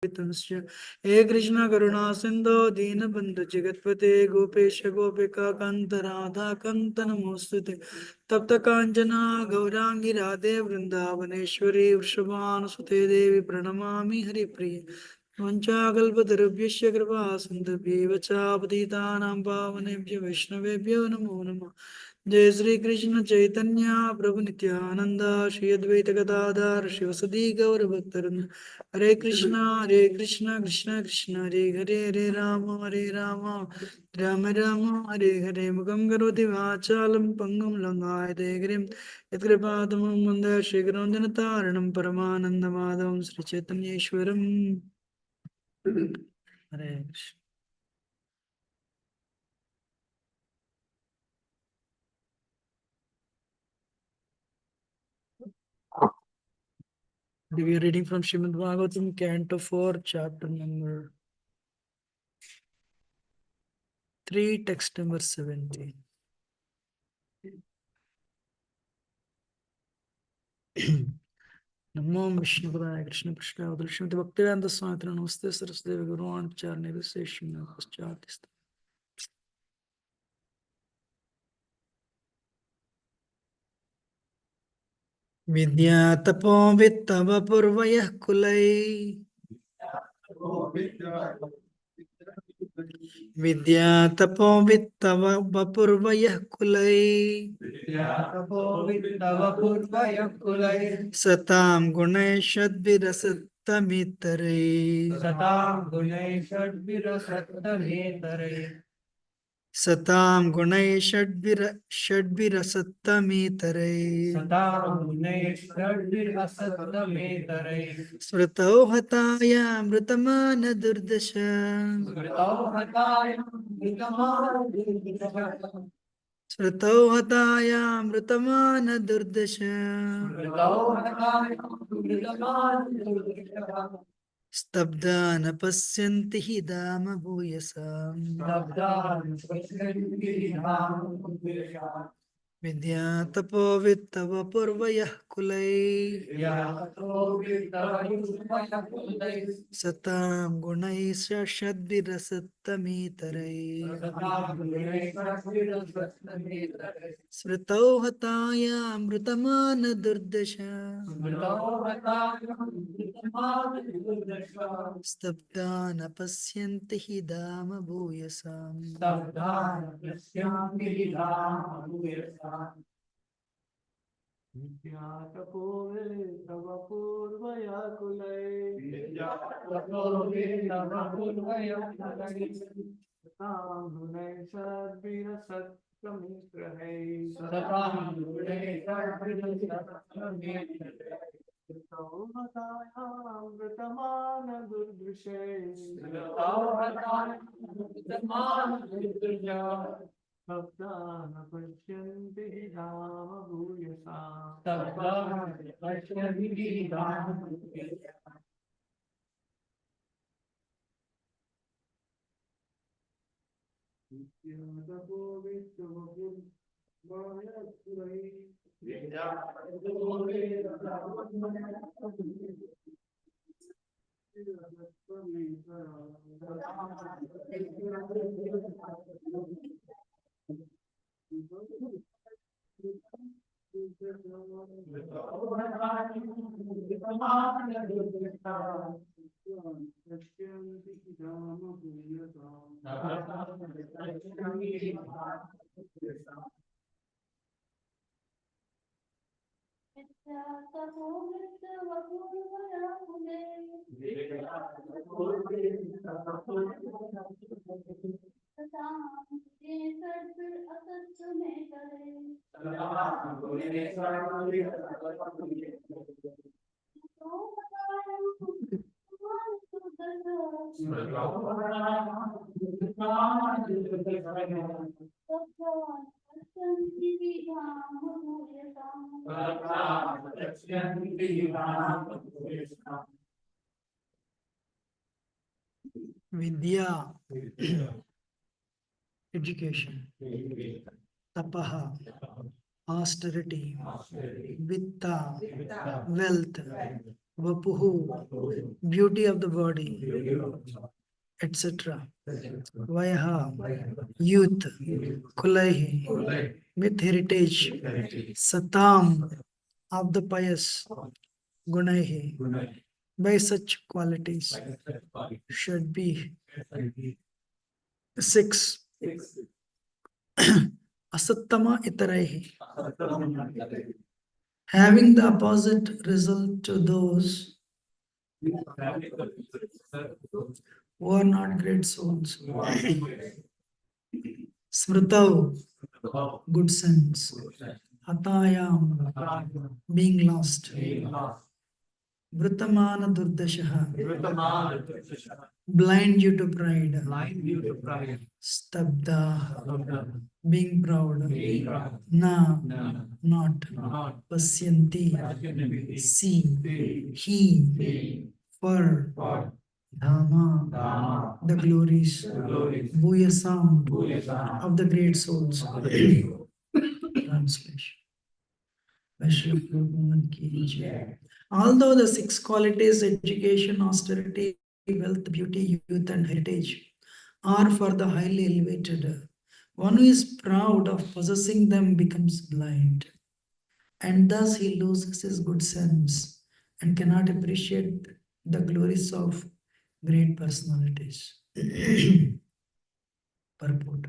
हे कृष्ण करुणा सिंधु दीनबंधु जगतपते गोपेश गोपिका कांत राधा कांत नमोस्तुते तप्त कांचना गौरांगी राधे वृंदावनेश्वरी वृषभानुसुते देवी प्रणमामि हरिप्रिय वंशाकल्पतरुभ्यश्च कृपा सिन्धुभ्येव च पतितानां पावनेभ्यो वैष्णवेभ्यो नमो नमः। जय श्री कृष्ण चैतन्य प्रभु नित्यानंद श्री अद्वैत गदाधर शिवसदी गौर भक्तवृंद हरे कृष्ण कृष्ण कृष्ण हरे हरे हरे राम राम राम हरे हरे मुखं करोति वाचालं पङ्गुं लङ्घायते गिरिं यत्कृपातमं वन्दे श्रीगुरुं दिनतारिणं परमानन्दमाधवं श्रीचैतन्येश्वरम् हरे Krishna. We are reading from Srimad Bhagavatam, Canto 4, chapter number 3, text number 17. नमो विष्णुपदाय कृष्ण पृष्ठाय श्रीमति भक्तिवेदांत स्वामी नमस्ते सरस्वती गुरुवाण चारणे विशेषण पश्चात विद्या तपो वित्तव पूर्वयः कुलै विद्या तपो वित्तव वपुर्वयः कुलै सतां गुणैषद्विरसत्तमितरै सतां षड्भिरसत्तमेतरै स्मृतौ हतायामृतमान दुर्दश स्मृतौ हतायामृतमान दुर्दश स्तब्धा न पश्यन्ति हि धाम भूयसाम् विद्या तपो वित्तव पूर्वयः कुलै सतां गुणैः षड्भिरसत्तमेतरै स्मृतौ हतायामृतमान दुर्दश स्तब्धा न पश्यन्ति हि धाम भूयसाम् विद्या education, tapaha austerity, vitta wealth, Vapuhu, beauty of the body, etc. Vayaha, youth, Kulaihi, with heritage, Satam, of the pious, Gunaihi, by such qualities, should be 6. Asattama Itaraihi, having the opposite result to those who are not great souls. Smritav, good sense. Hatayam, being lost. Vritamana Durdashaha, blind due to pride. Stabda, being proud. Na, not. Pasyanti, see. He, for. Dhamma, the glories. Bhuyasam, of the great souls. Translation. Although the 6 qualities, education, austerity, wealth, beauty, youth, and heritage, are for the highly elevated, one who is proud of possessing them becomes blind, and thus he loses his good sense and cannot appreciate the glories of great personalities. Purport.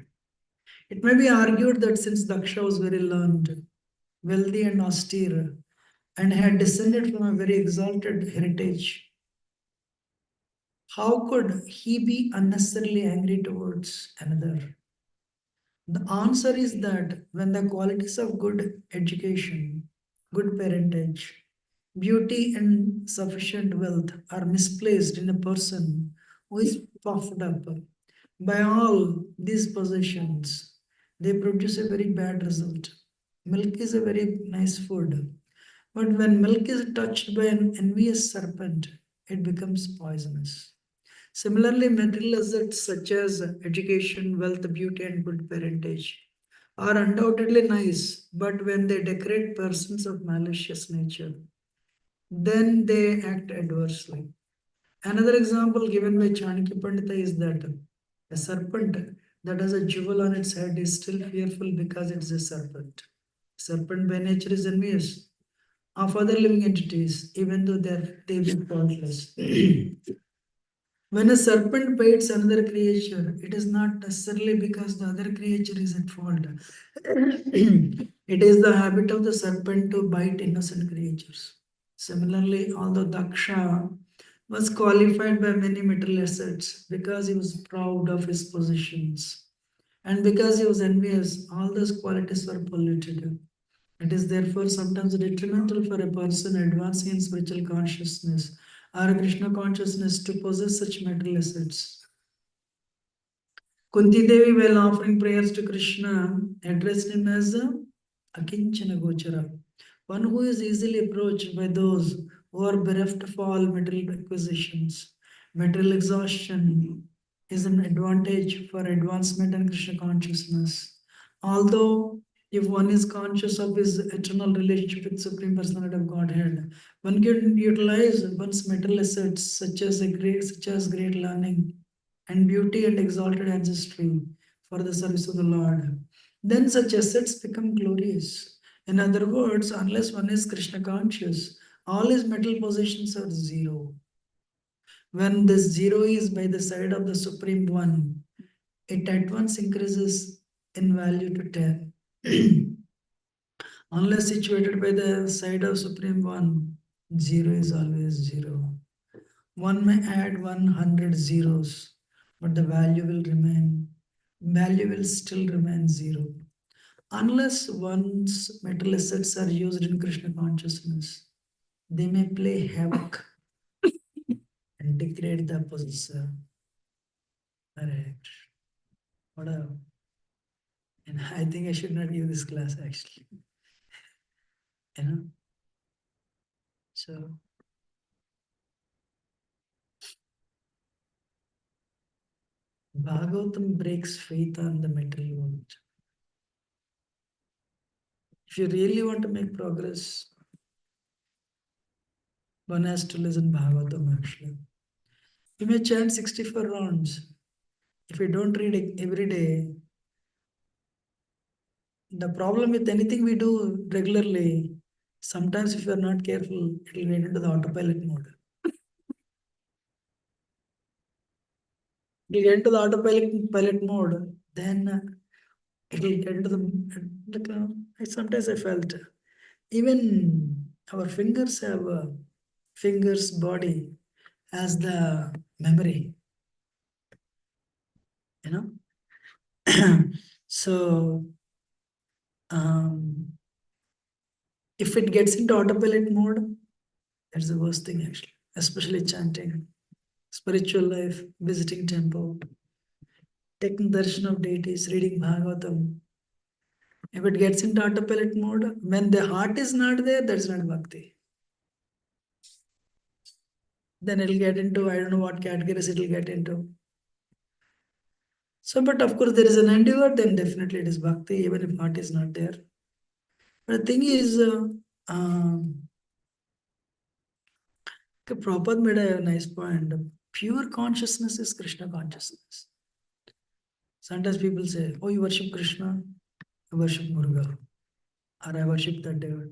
It may be argued that since Daksha was very learned, wealthy, and austere, and had descended from a very exalted heritage, how could he be unnecessarily angry towards another? The answer is that when the qualities of good education, good parentage, beauty, and sufficient wealth are misplaced in a person who is puffed up by all these possessions, they produce a very bad result. Milk is a very nice food, but when milk is touched by an envious serpent, it becomes poisonous. Similarly, material assets such as education, wealth, beauty, and good parentage are undoubtedly nice, but when they decorate persons of malicious nature, then they act adversely. Another example given by Chanakya Pandita is that a serpent that has a jewel on its head is still fearful because it's a serpent. Serpent by nature is envious of other living entities, even though they be faultless. When a serpent bites another creature, it is not necessarily because the other creature is at fault. It is the habit of the serpent to bite innocent creatures. Similarly, although Daksha was qualified by many material assets because he was proud of his possessions and because he was envious, all those qualities were polluted. It is therefore sometimes detrimental for a person advancing in spiritual consciousness or Krishna consciousness to possess such material assets. Kunti Devi, while offering prayers to Krishna, addressed him as a Akinchana Gochara, one who is easily approached by those who are bereft of all material acquisitions. Material exhaustion is an advantage for advancement in Krishna consciousness. Although, if one is conscious of his eternal relationship with Supreme Personality of Godhead, one can utilize one's material assets such as great learning and beauty and exalted ancestry for the service of the Lord. Then such assets become glorious. In other words, unless one is Krishna conscious, all his material possessions are zero. When this zero is by the side of the Supreme One, it at once increases in value to 10. Unless situated by the side of Supreme One, zero is always zero. One may add 100 zeros, but the value will still remain zero. Unless one's material assets are used in Krishna consciousness, they may play havoc and degrade the possessor. Correct. Whatever. And I think I should not give this class actually. You know? So Bhagavatam breaks faith on the material world. If you really want to make progress, One has to listen Bhagavatam actually. You may chant 64 rounds. If you don't read it every day, the problem with anything we do regularly, sometimes if you are not careful, it will get into the autopilot mode. It will get into the autopilot mode, then it will get into the, like, sometimes I felt even our fingers have a fingers body as the memory, you know. So um, if it gets into autopilot mode, that's the worst thing actually, especially chanting, spiritual life, visiting temple, taking darshan of deities, reading Bhagavatam. If it gets into autopilot mode, when the heart is not there, that's not bhakti. Then it'll get into, I don't know what categories it'll get into. So, but of course, there is an endeavor, then definitely it is bhakti, even if heart is not there. But the thing is, Prabhupada made a nice point. Pure consciousness is Krishna consciousness. Sometimes people say, oh, you worship Krishna, I worship Muruga, or I worship that devil.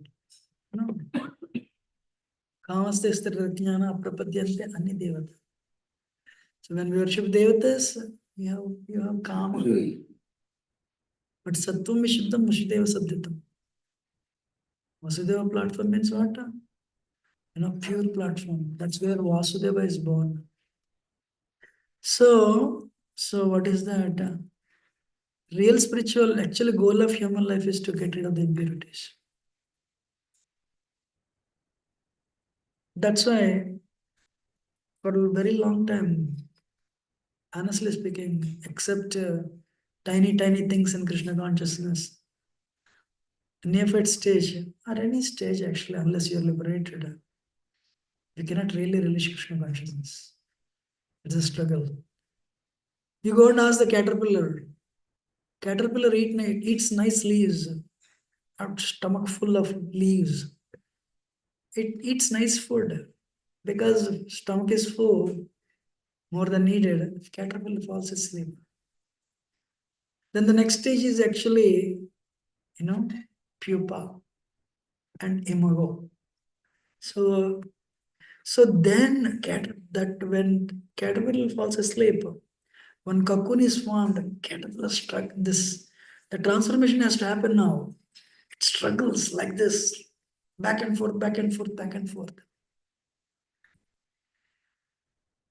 No. Kamaste jnana aprapadyante ani devata. So when we worship devatas, you have kama. But sattvam vishuddham vasudeva saddhitam. Vasudeva platform means what? Pure platform. That's where Vasudeva is born. So what is that? Real spiritual, actually goal of human life is to get rid of the impurities. That's why for a very long time, honestly speaking, except tiny things in Krishna consciousness, neophyte stage, or any stage actually, unless you're liberated, you cannot really relish Krishna consciousness. It's a struggle. You go and ask the caterpillar. Caterpillar eats nice leaves, a stomach full of leaves. It eats nice food because stomach is full more than needed. Caterpillar falls asleep. Then the next stage is actually, pupa and imago. So then that when caterpillar falls asleep, when cocoon is formed, caterpillar struck this. The transformation has to happen now. It struggles like this, back and forth, back and forth, back and forth.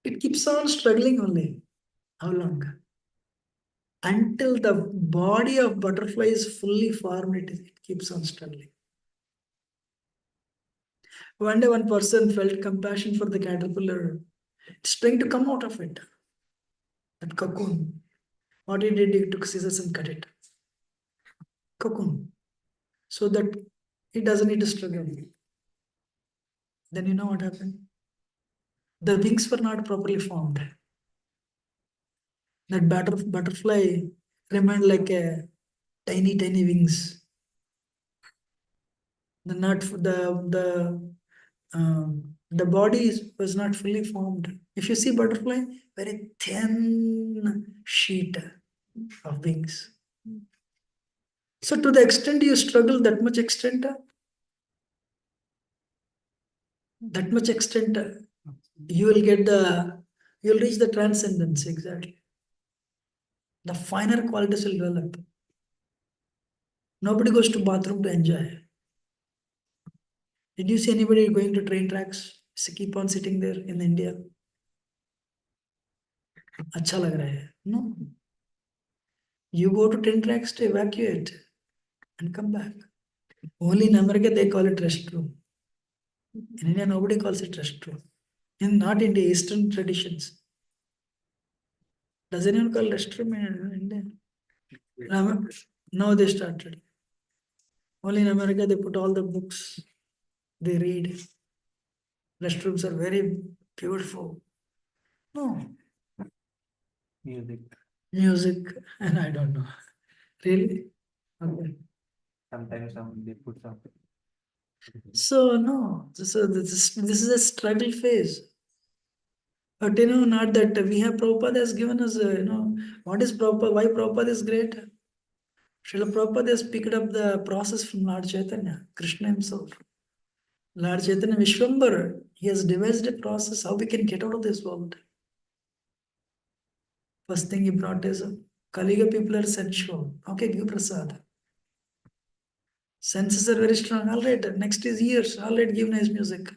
It keeps on struggling only. How long? Until the body of butterfly is fully formed, it keeps on struggling. One day, one person felt compassion for the caterpillar. It's trying to come out of it, that cocoon. What he did, he took scissors and cut it. Cocoon. So that it doesn't need to struggle. Then you know what happened? The wings were not properly formed. That butterfly remained like a tiny wings. The body was not fully formed. If you see butterfly, very thin sheet of wings. So to the extent you struggle, that much extent, you will you'll reach the transcendence exactly. The finer qualities will develop. Nobody goes to bathroom to enjoy. Did you see anybody going to train tracks? Keep on sitting there in India. अच्छा लग रहा है. No. You go to train tracks to evacuate and come back. Only in America they call it restroom. In India, nobody calls it restroom. Not in the Eastern traditions. Does anyone call restroom in India? Now they started. Only in America they put all the books. They read. Restrooms are very beautiful. No. Music, and I don't know. Really? Okay. Sometimes they put some So no, this is a struggle phase. But not that we have Prabhupada has given us, what is Prabhupada, why Prabhupada is great? Srila Prabhupada has picked up the process from Lord Chaitanya, Krishna himself. Lord Chaitanya Vishwambar, he has devised a process how we can get out of this world. First thing he brought is Kaliga people are sensual. Okay, give prasad. Senses are very strong. All right, next is ears. All right, give nice music.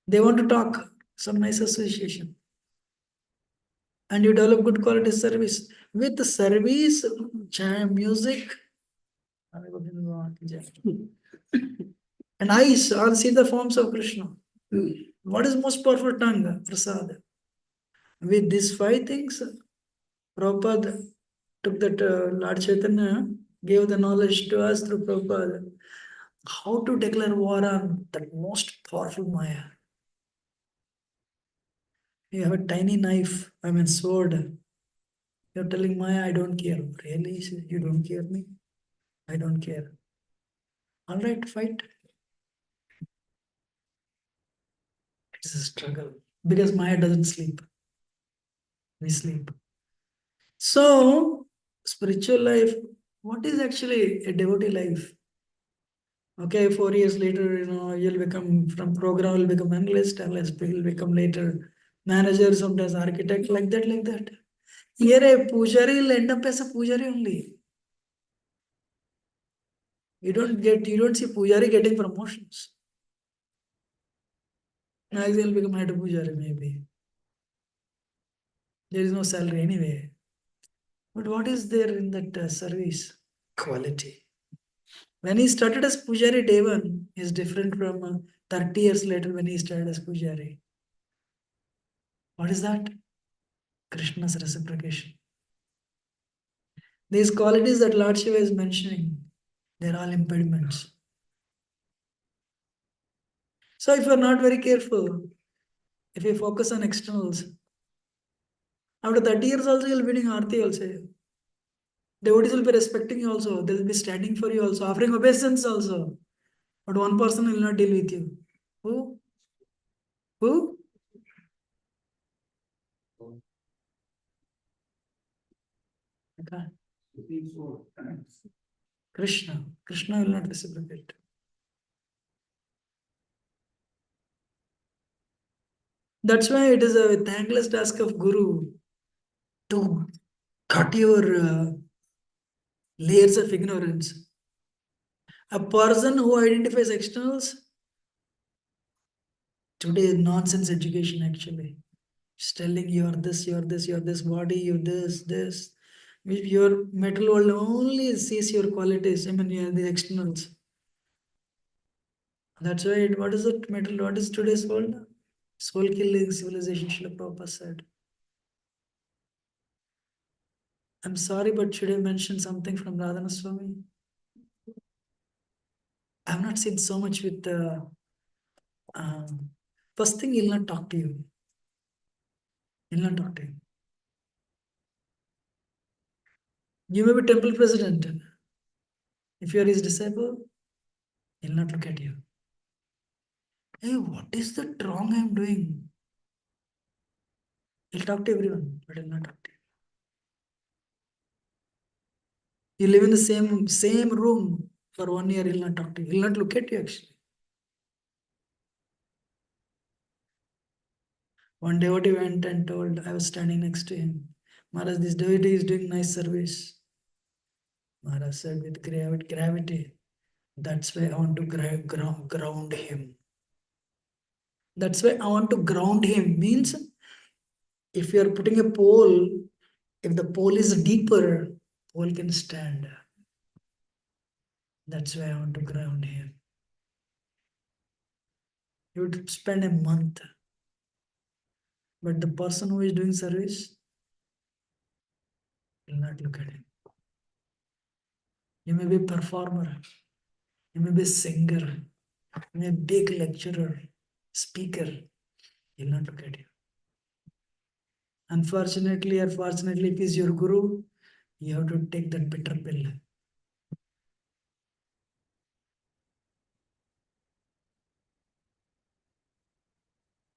They want to talk, some nice association. And you develop good quality service. With service, music, and eyes, all see the forms of Krishna. What is most powerful tongue? Prasad. With these five things, Prabhupada took that Lord Chaitanya gave the knowledge to us through Prabhupada. How to declare war on that most powerful Maya. You have a tiny knife, sword. You're telling Maya, I don't care. Really? You don't care me? I don't care. All right, fight. It's a struggle. Because Maya doesn't sleep. We sleep. So, spiritual life, what is actually a devotee life? Okay, 4 years later, you'll become from program, will become analyst will become later manager, sometimes architect, like that, like that. Here a pujari will end up as a pujari only. You don't see pujari getting promotions. Next he'll become head pujari maybe. There is no salary anyway. But what is there in that service? Quality. When he started as pujari day one is different from 30 years later when he started as pujari. What is that? Krishna's reciprocation. These qualities that Lord Shiva is mentioning, they're all impediments. So if you're not very careful, if you focus on externals, after 30 years also you'll be doing Aarti also. Devotees will be respecting you also. They'll be standing for you also, offering obeisance also. But one person will not deal with you. Who? Who? Okay. Krishna. Krishna will not reciprocate. That's why it is a thankless task of Guru to cut your layers of ignorance. A person who identifies externals, today nonsense education actually. It's telling you're this, you're this, you're this body, you this, this. Your metal world only sees your qualities, you're the externals. That's why, what is it, metal, what is today's world? Soul killing civilization, Srila Prabhupada said. I'm sorry, but should I mention something from Radhana Swami? I've not seen so much with the first thing, he'll not talk to you. He'll not talk to you. You may be temple president. If you are his disciple, he'll not look at you. Hey, what is that wrong I'm doing? He'll talk to everyone, but he'll not talk to you. You live in the same room for 1 year, he'll not talk to you. He'll not look at you actually. One devotee went and told, I was standing next to him, Maharaj, this devotee is doing nice service. Maharaj said with gravity, that's why I want to ground him. That's why I want to ground him. Means if you are putting a pole, if the pole is deeper, pole can stand. That's why I want to ground him. You would spend a month. But the person who is doing service will not look at him. You may be a performer, you may be a singer, you may be a big lecturer, speaker. He will not look at you. Unfortunately or fortunately, if he's your guru, you have to take that bitter pill.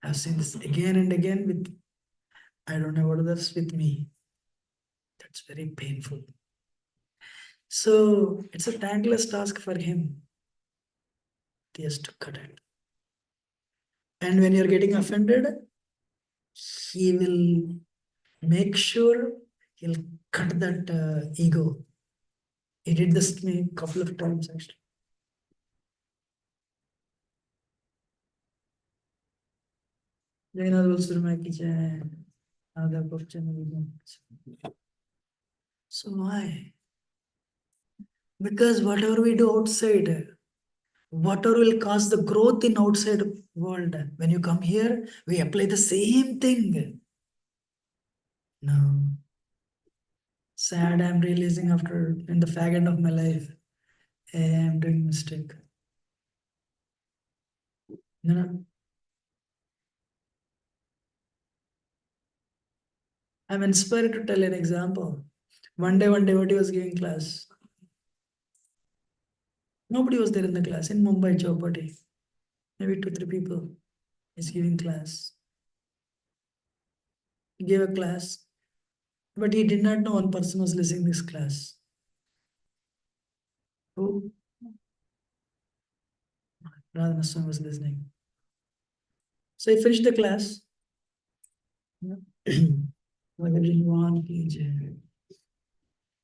I've seen this again and again with, I don't know what others, with me. That's very painful. So it's a thankless task for him. He has to cut it. And when you're getting offended, he will make sure he'll cut that ego. He did this to me a couple of times actually. So why? Because whatever we do outside, whatever will cause the growth in outside world, when you come here, we apply the same thing. No. Sad, I'm realizing after in the fag end of my life, I'm doing mistake. No, no. I'm inspired to tell an example. One day, one devotee was giving class. Nobody was there in the class in Mumbai, Chowpatty. Maybe 2, 3 people. He's giving class. He gave a class, but he did not know one person was listening this class. Who? Radha Swami was listening. So he finished the class.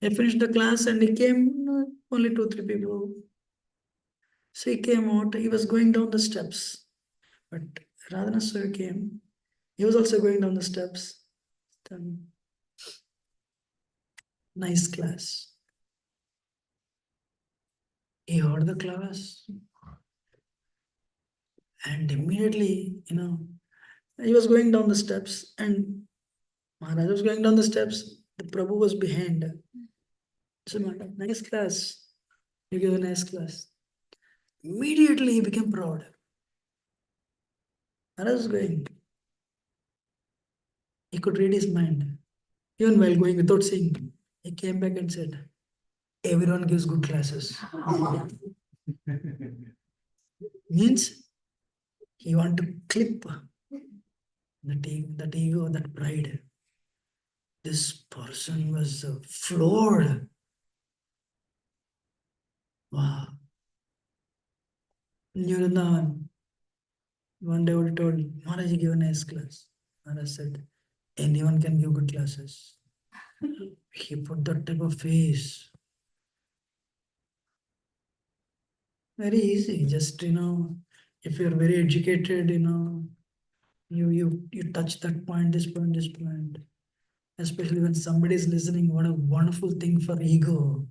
He finished the class and he came, only 2, 3 people. So he came out, he was going down the steps. But Radhana Swami came, he was also going down the steps. Then, nice class. He heard the class and immediately, he was going down the steps and Maharaj was going down the steps. The Prabhu was behind. So, nice class. You gave a nice class. Immediately he became proud. Maharaj was going. He could read his mind. Even while going without seeing, he came back and said, everyone gives good classes. Means he want to clip that ego, that pride. This person was floored. Wow. Nirundavan. One day we told Maharaj give a nice class. Maharaj said, anyone can give good classes. He put that type of face. Very easy. Just if you're very educated, you touch that point, this point, this point. Especially when somebody is listening, what a wonderful thing for ego,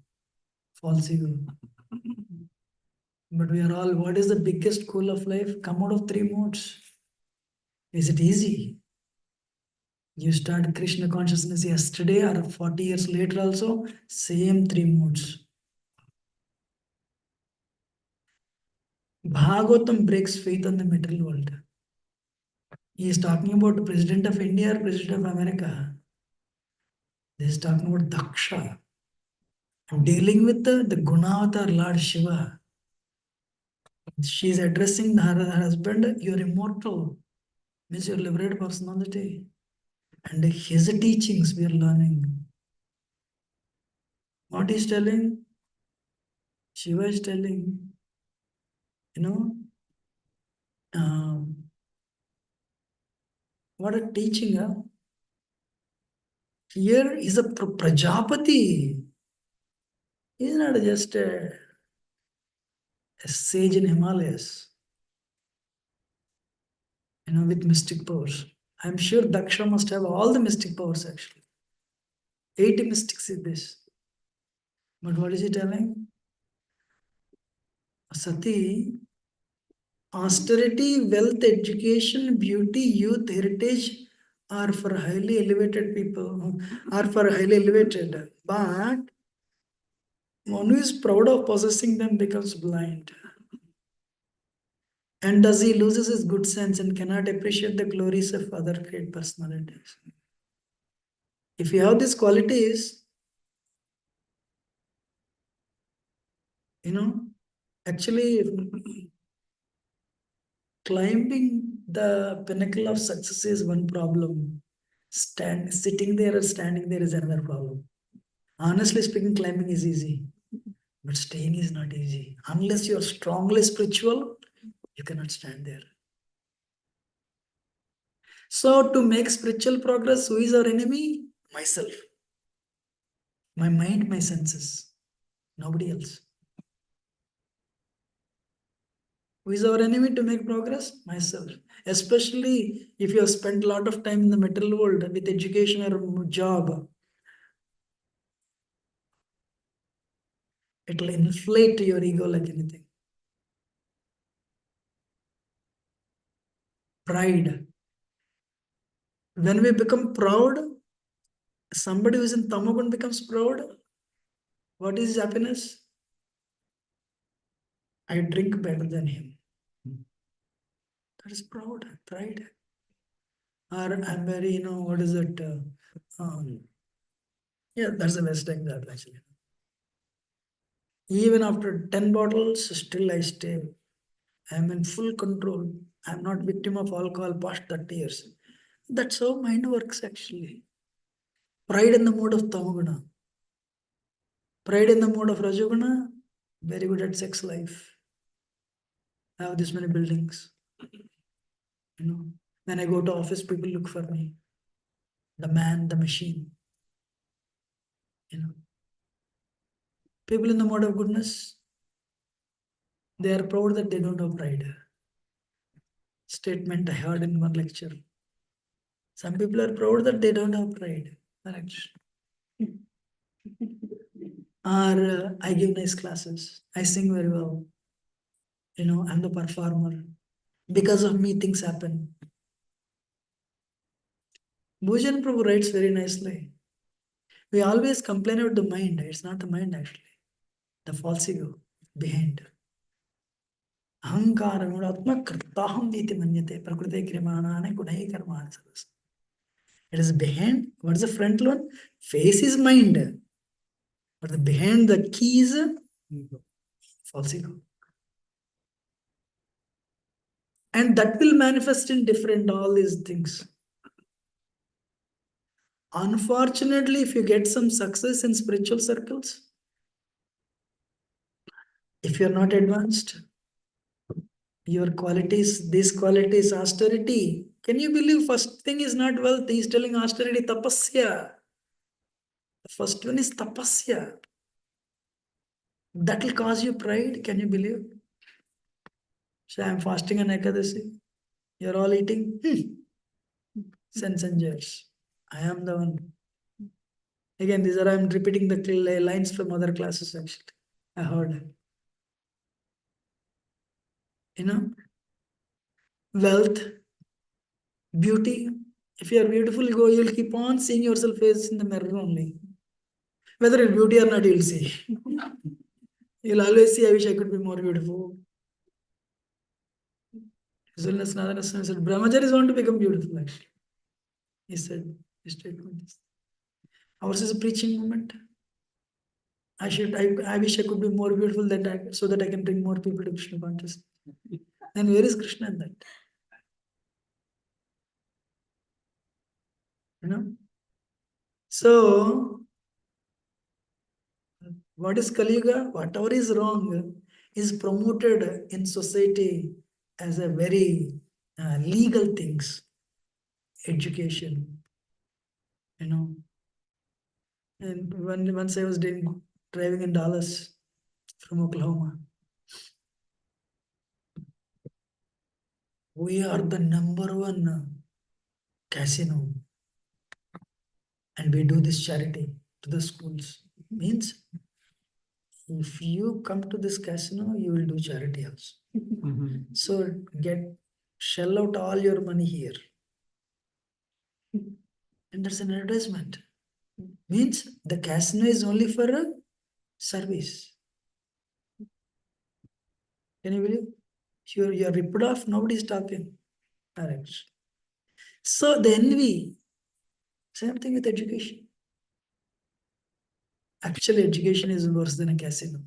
false ego. But we are all, what is the biggest goal of life? Come out of 3 modes. Is it easy? You start Krishna consciousness yesterday or 40 years later also, same 3 modes. Bhagavatam breaks faith on the material world. He is talking about President of India or President of America. This is talking about Daksha. Dealing with the Gunavatar Lord Shiva. She is addressing her husband, you're immortal. Means you're liberated personality. And his teachings we are learning. What he's telling? Shiva is telling, you know, what a teaching. Huh? Here is a Prajapati. He's not just a sage in Himalayas, with mystic powers. I'm sure Daksha must have all the mystic powers actually. 80 mystics is this. But what is he telling? Sati, austerity, wealth, education, beauty, youth, heritage are for highly elevated people, are for highly elevated. But one who is proud of possessing them becomes blind. And thus he loses his good sense and cannot appreciate the glories of other great personalities. If you have these qualities, actually climbing The pinnacle of success is one problem. Sitting there or standing there is another problem. Honestly speaking, climbing is easy, but staying is not easy. Unless you're strongly spiritual, you cannot stand there. So, to make spiritual progress, who is our enemy? Myself, my mind, my senses, nobody else. Who is our enemy to make progress? Myself. Especially if you have spent a lot of time in the material world with education or job, it will inflate your ego like anything. Pride. When we become proud, somebody who is in Tamagun becomes proud. What is his happiness? I drink better than him. That is proud, pride. Or I'm very, what is it? Yeah, that's the best example actually. Even after 10 bottles, still I stay. I'm in full control. I'm not victim of alcohol past 30 years. That's how mind works actually. Pride in the mode of Tamaguna. Pride in the mode of Rajoguna. Very good at sex life. I have this many buildings. When I go to office, people look for me. The man, the machine. People in the mode of goodness, they are proud that they don't have pride. Statement I heard in one lecture. Some people are proud that they don't have pride. Correct. Or I give nice classes. I sing very well. I'm the performer. Because of me, things happen. Bhujan Prabhu writes very nicely. We always complain about the mind. It's not the mind actually. The false ego behind. Ahankaram kartaham iti manyate prakriti krimanane gunai karmana sarvas. It is behind. What is the front one? Face is mind. But the behind the key is false ego. And that will manifest in different all these things. Unfortunately, if you get some success in spiritual circles, if you're not advanced, your qualities, these qualities, austerity. Can you believe first thing is not wealth? He's telling austerity, tapasya. The first one is tapasya. That will cause you pride. Can you believe? So I'm fasting on Ekadasi. You're all eating. Sense enjoys. I am the one. Again, these are I'm repeating the lines from other classes actually. I heard. Wealth, beauty. If you are beautiful, you'll keep on seeing yourself face in the mirror only. Whether it's beauty or not, you'll see. You'll always see, I wish I could be more beautiful. Nathanasan said, Brahmacharis want to become beautiful, actually. He said, his statement is. Ours is a preaching movement. I wish I could be more beautiful so that I can bring more people to Krishna consciousness. And where is Krishna in that? So, what is Kali Yuga? Whatever is wrong is promoted in society as a very legal things. Education, And once I was driving in Dallas from Oklahoma, we are the number one casino, and we do this charity to the schools. Means if you come to this casino, you will do charity also. So shell out all your money here. And that's an advertisement. Means the casino is only for a service. Can you believe? You're ripped off, nobody's talking. Correct. So the envy, same thing with education. Actually, education is worse than a casino.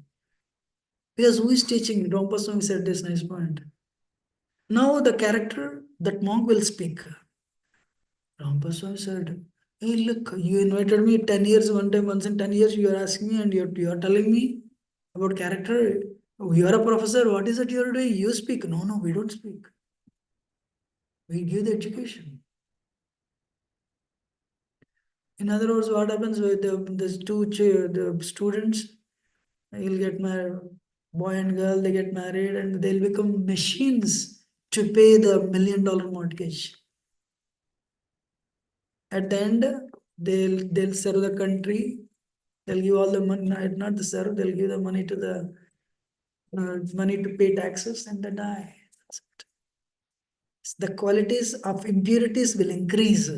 Because who is teaching? Swami said this nice point. Now the character, that monk will speak. Rampaswamy said, hey, look, you invited me 10 years one time, once in 10 years you are asking me and you're telling me about character. You are a professor, what is it you are doing? You speak. No, no, we don't speak. We give the education. In other words, what happens with these the students, he'll get married, boy and girl, they get married and they'll become machines to pay the $1 million mortgage. At the end, they'll serve the country. They'll give all the money, not the serve, they'll give the money to the money to pay taxes and they die. The qualities of impurities will increase.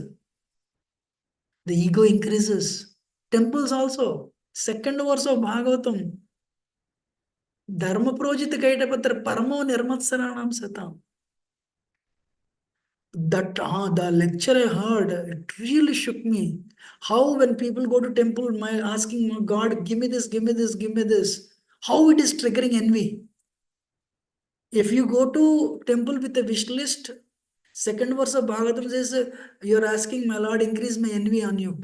The ego increases. Temples also. Second verse of Bhagavatam. Dharma projita kaitapatra paramo nirmatsaranam satam. That the lecture I heard, it really shook me. How when people go to temple, my asking my God, give me this, give me this, give me this. How it is triggering envy. If you go to temple with a wish list, second verse of Bhagavatam says, you're asking my Lord, increase my envy on you.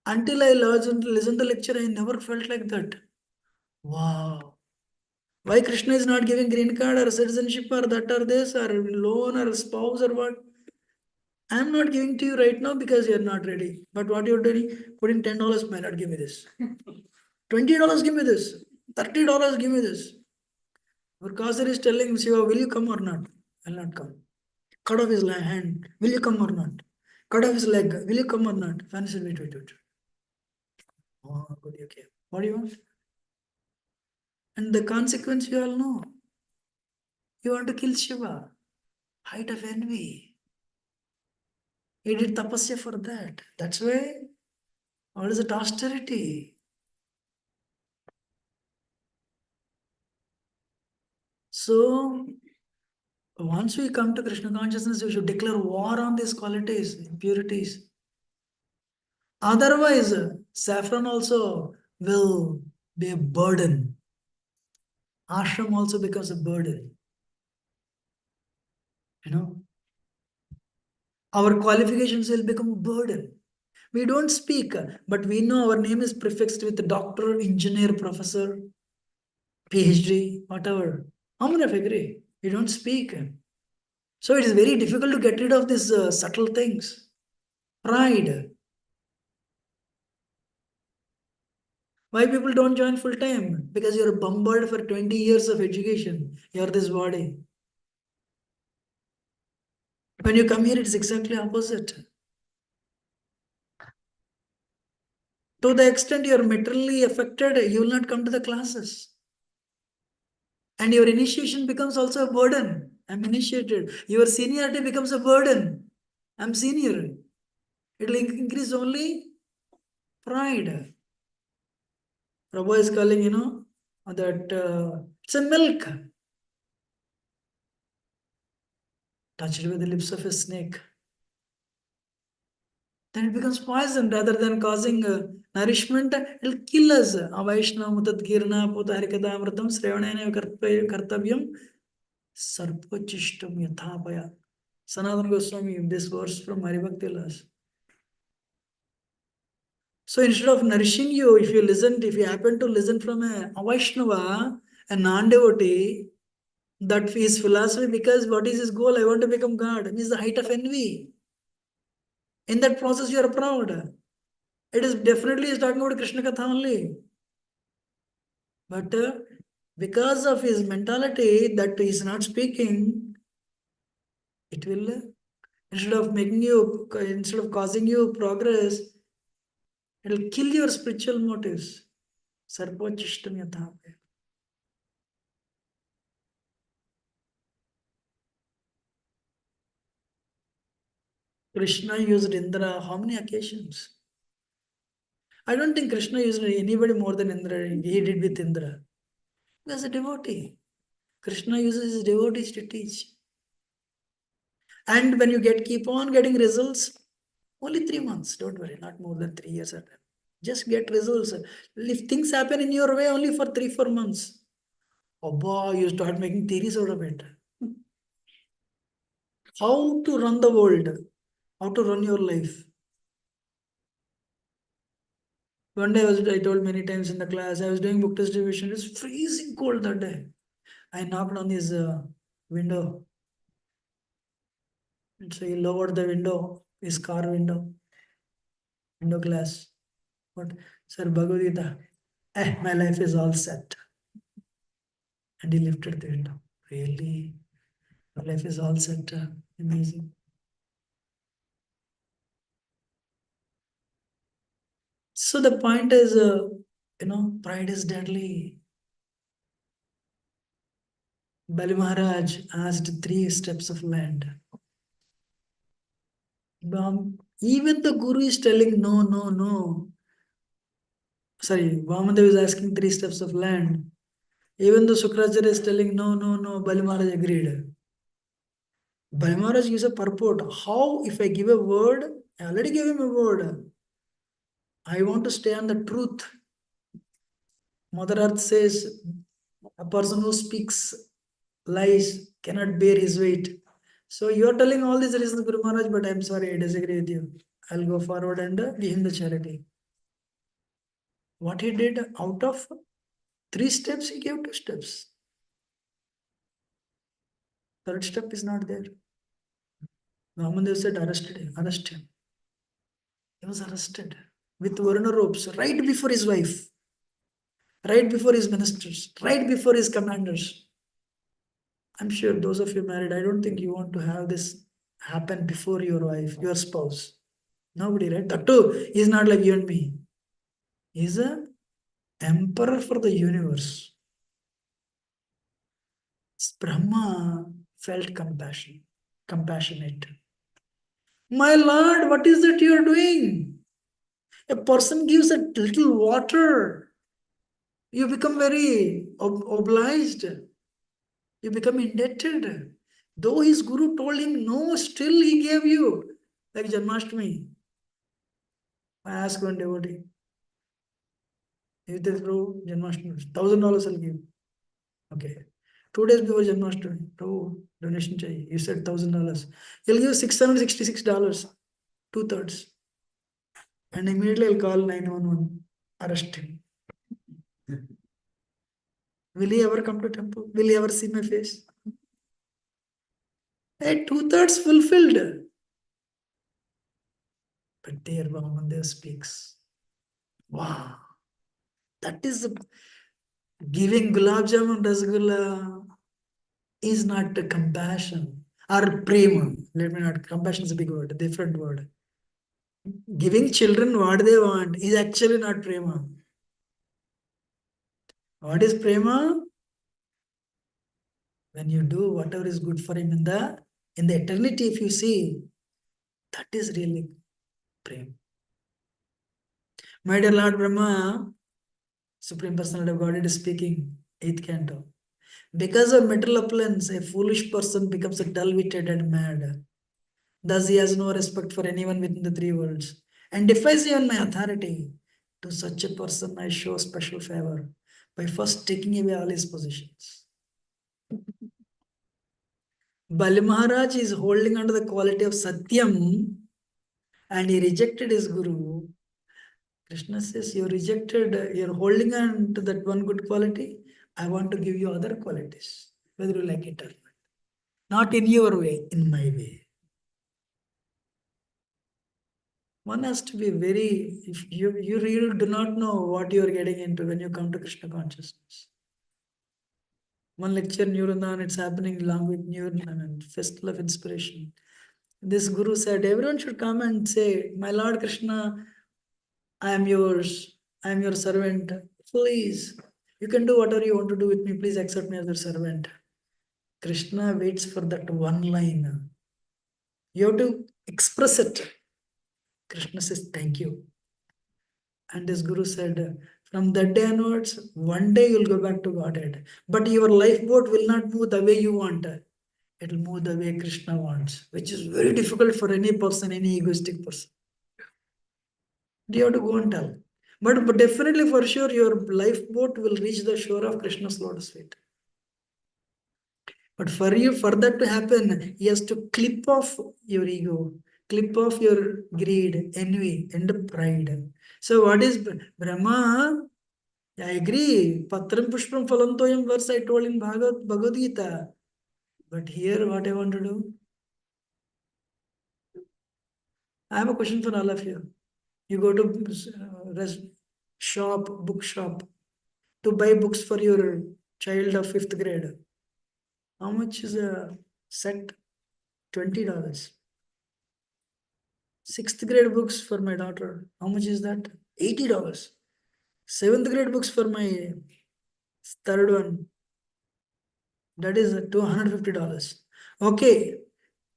Until I listen to the lecture, I never felt like that. Wow. Why Krishna is not giving green card or citizenship or that or this or loan or spouse or what? I am not giving to you right now because you are not ready. But what you're doing, putting $10, my Lord, give me this. $20, give me this. $30, give me this. Our Kasir is telling Shiva, will you come or not? I will not come. Cut off his hand. Will you come or not? Cut off his leg. Will you come or not? Fan said, wait, wait, wait. Oh, good, okay. What do you want? And the consequence you all know. You want to kill Shiva. Height of envy. He did tapasya for that. That's why, what is it? Austerity. So, once we come to Krishna consciousness, we should declare war on these qualities, impurities. Otherwise, saffron also will be a burden. Ashram also becomes a burden. You know, our qualifications will become a burden. We don't speak, but we know our name is prefixed with doctor, engineer, professor, PhD, whatever. How many of you agree? We don't speak. So it is very difficult to get rid of these subtle things. Pride. Why people don't join full time? Because you're bombarded for 20 years of education. You're this body. When you come here, it's exactly opposite. To the extent you're materially affected, you will not come to the classes. And your initiation becomes also a burden. I'm initiated. Your seniority becomes a burden. I'm senior. It will increase only pride. Prabhu is calling, that it's a milk touched with the lips of a snake. Then it becomes poison rather than causing nourishment. It will kill us. Avaishna mutat kirna puta harikata amritam srevanena kartavyam sarpachishtam yathapaya. Sanatana Goswami, this verse from Haribhakti Vilas. So instead of nourishing you, if you happen to listen from a Vaishnava, a non-devotee, that is philosophy, because what is his goal? I want to become God. It is the height of envy. In that process, you are proud. It is definitely talking about Krishna Katha only. But because of his mentality that he is not speaking, it will, instead of causing you progress, it will kill your spiritual motives. Sarvachishtam yatha. Krishna used Indra how many occasions? I don't think Krishna used anybody more than Indra. He did with Indra. He was a devotee. Krishna uses his devotees to teach. And when you keep on getting results, only 3 months, don't worry, not more than 3 years. Just get results. If things happen in your way only for 3, 4 months, Abba, you start making theories out of it. How to run the world, how to run your life. One day I told many times in the class, I was doing book distribution. It's freezing cold that day. I knocked on his window. And so he lowered the window, his car window glass. But, Sir Bhagavad Gita, my life is all set. And he lifted the window. Really? My life is all set. Amazing. So the point is, pride is deadly. Bali Maharaj asked 3 steps of land. Even the Guru is telling no, no, no. Sorry, Vamandev is asking 3 steps of land. Even though Sukracharya is telling no, no, no, Bali Maharaj agreed. Bali Maharaj gives a purport. How, if I give a word, I already gave him a word. I want to stay on the truth. Mother Earth says a person who speaks lies cannot bear his weight. So you are telling all these reasons, Guru Maharaj, but I'm sorry, I disagree with you. I'll go forward and give him the charity. What he did, out of 3 steps, he gave 2 steps. Third step is not there. Vamandev said, arrest him. He was arrested with Varuna ropes right before his wife, right before his ministers, right before his commanders. I'm sure those of you married, I don't think you want to have this happen before your wife, your spouse. Nobody, right? That too, he's not like you and me. He's a emperor for the universe. Brahma felt compassionate. My Lord, what is it you are doing? A person gives a little water. You become very obliged. You become indebted. Though his guru told him no, still he gave you. Like Janmashtami. I asked one devotee, if this Prabhu, Janmashtami, $1,000 I'll give. Okay. 2 days before Janmashtami, Prabhu, donation chahiye. You said $1,000. He'll give $666, 2/3. And immediately I'll call 911, arrest him. Will he ever come to temple? Will he ever see my face? Hey, 2/3 fulfilled. But there Vamandev speaks. Wow. That is giving gulab jamun rasgulla is not the compassion or prema. Let me not, compassion is a big word, a different word. Giving children what they want is actually not prema. What is prema? When you do whatever is good for him in the eternity, if you see, that is really prema. My dear Lord Brahma, Supreme Personality of Godhead is speaking, 8th canto. Because of material opulence, a foolish person becomes a dull-witted and mad. Thus, he has no respect for anyone within the 3 worlds and defies even my authority. To such a person, I show special favor by first taking away all his possessions. Bali Maharaj is holding on to the quality of Satyam and he rejected his Guru. Krishna says, you're holding on to that one good quality. I want to give you other qualities, whether you like it or not. Not in your way, in my way. One has to be very, if you really do not know what you are getting into when you come to Krishna consciousness. One lecture, Neuron, it's happening along with Neuron, Festival of Inspiration. This Guru said, everyone should come and say, my Lord Krishna, I am yours. I am your servant. Please, you can do whatever you want to do with me. Please accept me as your servant. Krishna waits for that one line. You have to express it. Krishna says, thank you. And this Guru said, from that day onwards, one day you'll go back to Godhead. But your lifeboat will not move the way you want. It will move the way Krishna wants, which is very difficult for any person, any egoistic person. You have to go and tell. But definitely for sure, your lifeboat will reach the shore of Krishna's lotus feet. But for that to happen, he has to clip off your ego, clip off your greed, envy, and pride. So what is Brahma? I agree. Patram Pushpam Phalantoyam verse I told in Bhagavad Gita. But here, what I want to do, I have a question for all of you. You go to shop, bookshop, to buy books for your child of fifth grade. How much is a set? $20. Sixth grade books for my daughter. How much is that? $80. Seventh grade books for my third one. That is $250. Okay.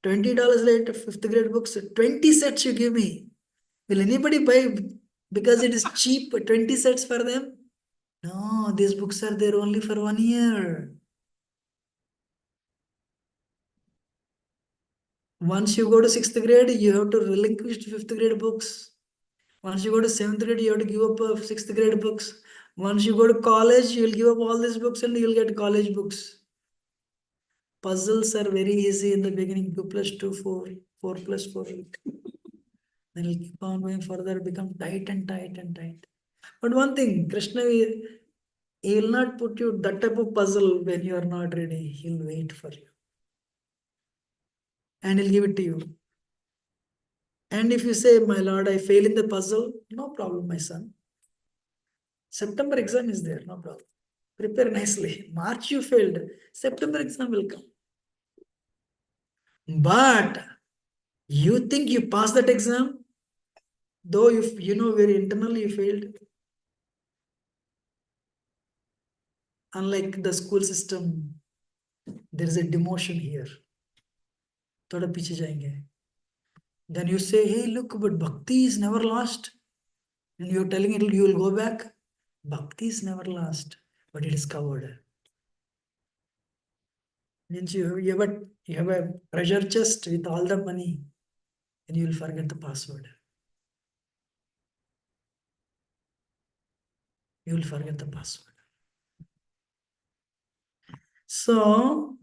$20 later, fifth grade books, 20 sets you give me. Will anybody buy because it is cheap, 20 sets for them? No, these books are there only for 1 year. Once you go to sixth grade, you have to relinquish fifth grade books. Once you go to seventh grade, you have to give up sixth grade books. Once you go to college, you will give up all these books and you will get college books. Puzzles are very easy in the beginning. 2 plus 2, 4. 4 plus 4, 8. Then it'll keep on going further, become tight and tight and tight. But one thing, Krishna, he will not put you that type of puzzle when you are not ready. He'll wait for you. And he'll give it to you. And if you say, my lord, I fail in the puzzle, no problem, my son. September exam is there, no problem. Prepare nicely. March you failed. September exam will come. But you think you passed that exam, though you know very internally you failed. Unlike the school system, there is a demotion here. थोड़ा पीछे जाएंगे. Then you say, hey, look, but bhakti is never lost. And you're telling it, you will go back. Bhakti is never lost, but it is covered. Means you have a treasure chest with all the money, and you will forget the password. You will forget the password. So,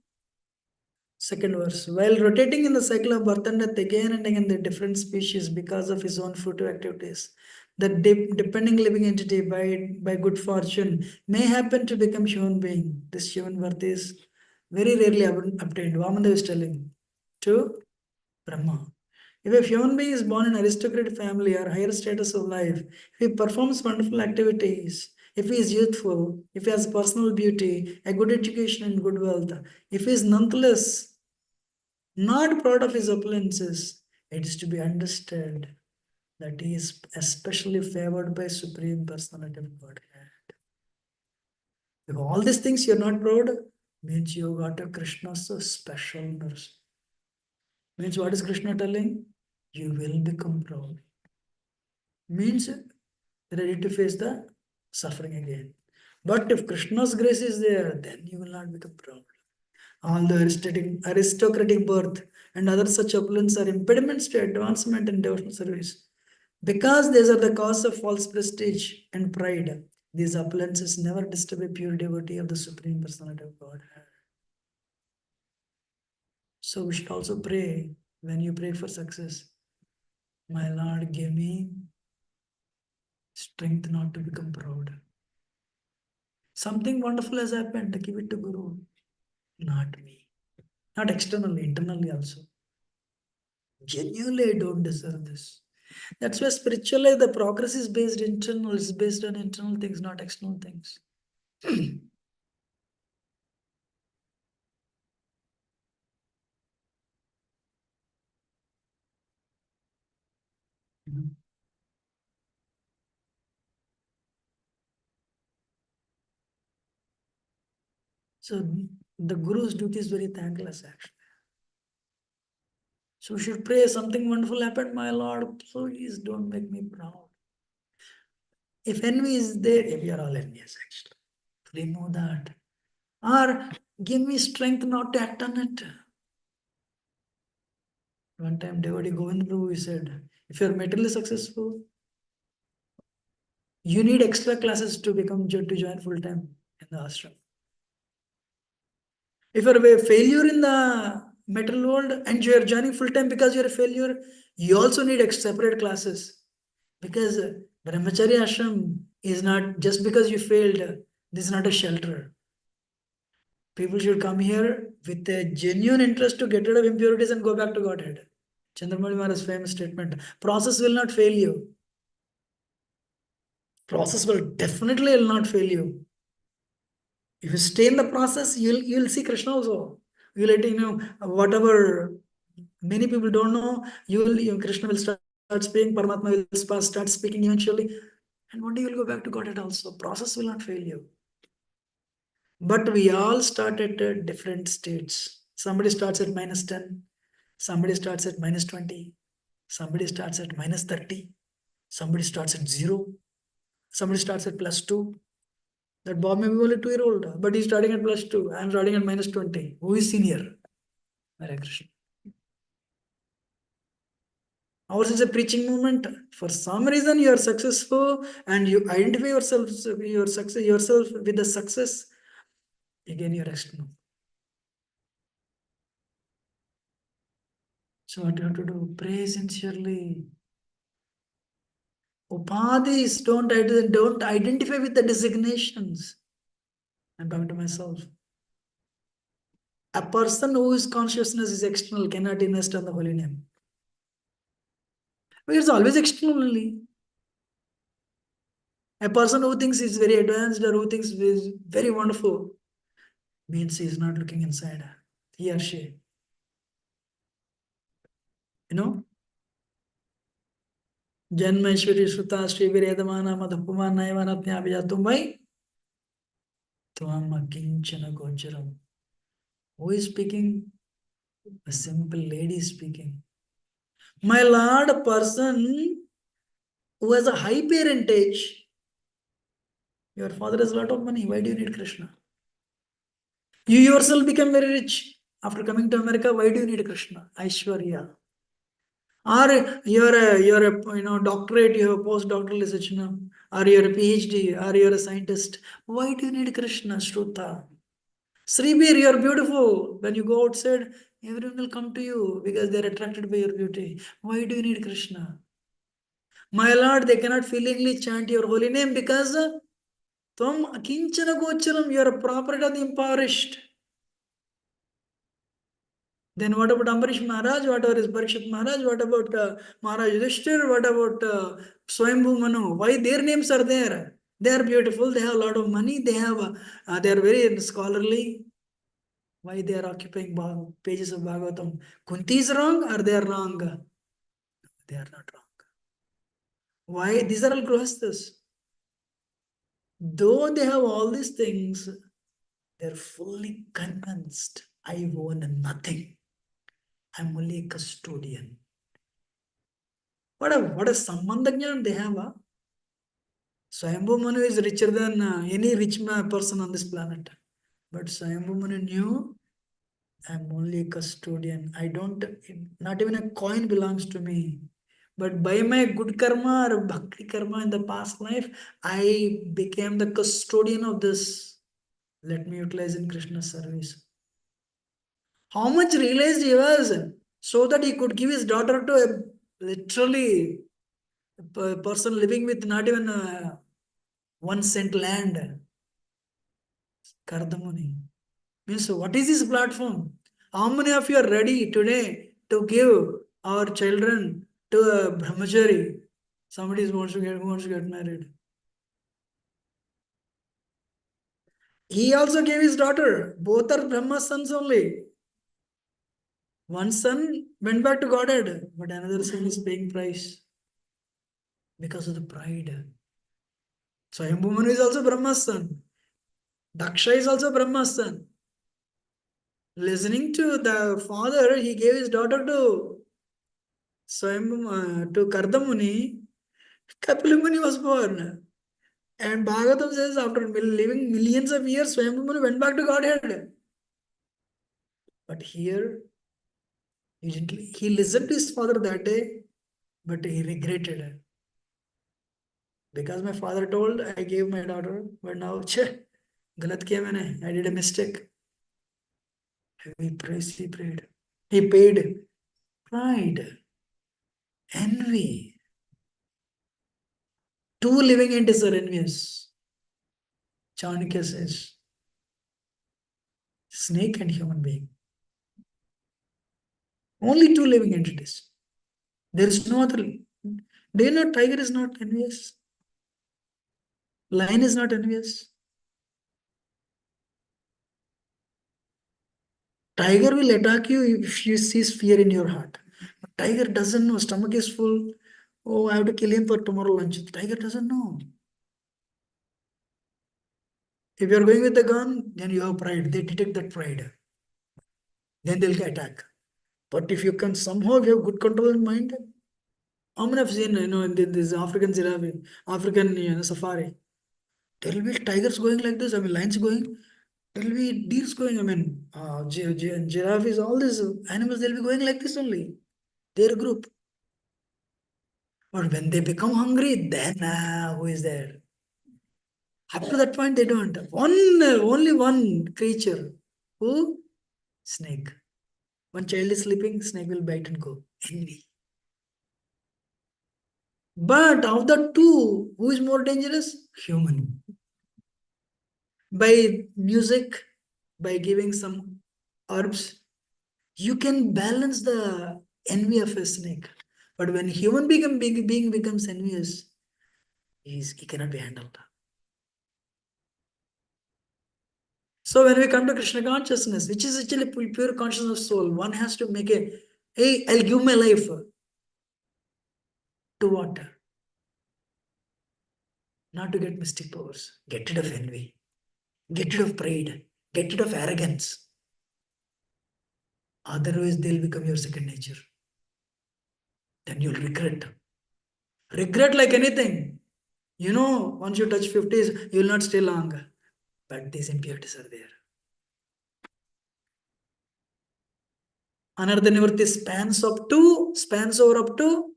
second verse. While rotating in the cycle of birth and death again and again, the different species because of his own fruitive activities, the depending living entity by good fortune may happen to become human being. This human birth is very rarely obtained. Vamandev is telling to Brahma. If a human being is born in aristocratic family or higher status of life, if he performs wonderful activities, if he is youthful, if he has personal beauty, a good education and good wealth, if he is nonetheless not proud of his opulences, it is to be understood that he is especially favored by Supreme Personality of Godhead. If all these things you're not proud, means you got a Krishna's special nurse. Means what is Krishna telling? You will become proud. Means ready to face the suffering again. But if Krishna's grace is there, then you will not become proud. All the aristocratic birth and other such opulence are impediments to advancement in devotional service. Because these are the cause of false prestige and pride, these opulences never disturb a pure devotee of the Supreme Personality of God. So we should also pray when you pray for success. My Lord, give me strength not to become proud. Something wonderful has happened, give it to Guru, not me. Not externally, internally also. Genuinely, I don't deserve this. That's why spiritually the progress is based internal, is based on internal things, not external things. So the Guru's duty is very thankless actually. So we should pray something wonderful happened, my Lord, please don't make me proud. If envy is there, we are all envious actually. Remove that. Or give me strength not to act on it. One time devotee Govind Prabhu, he said, if you are materially successful, you need extra classes to become to join full time in the ashram. If you're a failure in the material world and you're joining full time because you're a failure, you also need separate classes. Because Brahmacharya ashram is not just because you failed, this is not a shelter. People should come here with a genuine interest to get rid of impurities and go back to Godhead. Chandramani Maharaj's famous statement, process will not fail you. Process will definitely will not fail you. If you stay in the process, you'll see Krishna also. You'll whatever many people don't know, Krishna will start speaking, Paramatma will start speaking eventually, and one day you'll go back to Godhead also. Process will not fail you. But we all start at different states. Somebody starts at -10, somebody starts at -20, somebody starts at -30, somebody starts at 0, somebody starts at +2. That Bob may be only 2 year old, but he's starting at +2. I'm starting at -20. Who is senior? Hare Krishna. Ours is a preaching movement. For some reason, you are successful and you identify yourself with the success. Again, you're external. So what you have to do? Pray sincerely. Upadhis, don't identify with the designations. I'm talking to myself. A person whose consciousness is external cannot invest on the holy name. But it's always externally. A person who thinks he's very advanced or who thinks he's very wonderful means he's not looking inside. He or she. You know? Janmeshwari Shuta Sri Viredamana Madhupuma Naivanatnya Vijatum Vai Tvam Kinchana Gocharam. Who is speaking? A simple lady is speaking. My lord, a person who has a high parentage. Your father has a lot of money. Why do you need Krishna? You yourself become very rich. After coming to America, why do you need Krishna? Aishwarya. Or you're a doctorate, you have a postdoctoral research, or you're a PhD, or you're a scientist. Why do you need Krishna? Shruta. Sribir, you're beautiful. When you go outside, everyone will come to you because they're attracted by your beauty. Why do you need Krishna? My Lord, they cannot feelingly chant your holy name because Tvam Akinchana Gocharam, you are a property of the impoverished. Then what about Ambarish Maharaj? What about his Parikshit Maharaj? What about Maharaj Yudhishthir? What about Swayambhu Manu? Why their names are there? They are beautiful. They have a lot of money. They are very scholarly. Why they are occupying pages of Bhagavatam? Kunti is wrong or they are wrong? They are not wrong. Why? These are all grihasthas. Though they have all these things, they're fully convinced. I own nothing. I'm only a custodian. What a sambandha they have. Swayambhu Manu is richer than any rich person on this planet. But Swayambhu Manu knew I'm only a custodian. Not even a coin belongs to me. But by my good karma or bhakti karma in the past life, I became the custodian of this. Let me utilize in Krishna's service. How much realized he was so that he could give his daughter to a literally a person living with not even 1 cent land. Kardamuni. Means what is this platform? How many of you are ready today to give our children to a brahmachari? Somebody wants to get married. He also gave his daughter. Both are Brahma's sons only. One son went back to Godhead, but another son is paying price because of the pride. Swayambhu Manu is also Brahma's son. Daksha is also Brahma's son. Listening to the father, he gave his daughter to to Kardamuni. Kapilamuni was born. And Bhagavatam says after living millions of years, Swayambhu Manu went back to Godhead. But here, he listened to his father that day, but he regretted it. Because my father told, I gave my daughter, but now, galat kiya maine, I did a mistake. Heavy price he paid. He paid pride, envy. Two living entities are envious. Chanakya says, snake and human being. Only two living entities. There is no other. Do you know tiger is not envious? Lion is not envious. Tiger will attack you if she sees fear in your heart. But tiger doesn't know. Stomach is full. Oh, I have to kill him for tomorrow lunch. Tiger doesn't know. If you are going with a gun, then you have pride. They detect that pride. Then they'll attack. But if you can somehow you have good control in mind, how many have seen, in this African giraffe, African safari? There will be tigers going like this. I mean, lions going. There will be deers going. I mean, giraffes, all these animals, they'll be going like this only. Their group. But when they become hungry, then who is there? Up to that point, they don't. Only one creature. Who? Snake. One child is sleeping, snake will bite and go. Envy. But of the two, who is more dangerous? Human. By music, by giving some herbs, you can balance the envy of a snake. But when being becomes envious, he cannot be handled. So when we come to Krishna consciousness, which is actually pure consciousness of soul, one has to make hey, I'll give my life to what? Not to get mystic powers. Get rid of envy. Get rid of pride. Get rid of arrogance. Otherwise, they'll become your second nature. Then you'll regret. Regret like anything. Once you touch 50s, you'll not stay long. But these impurities are there. Another nivritti spans over up to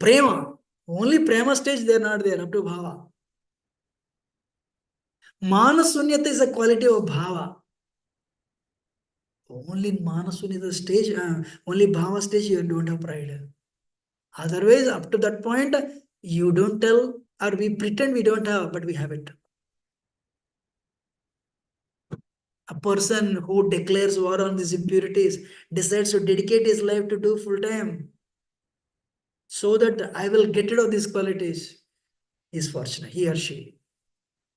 prema. Only prema stage, they're not there, up to bhava. Manasunyata is a quality of bhava. Only in Manasunyata stage, only bhava stage, you don't have pride. Otherwise, up to that point, you don't tell, or we pretend we don't have, but we have it. A person who declares war on these impurities decides to dedicate his life to do full time so that I will get rid of these qualities. He is fortunate, he or she.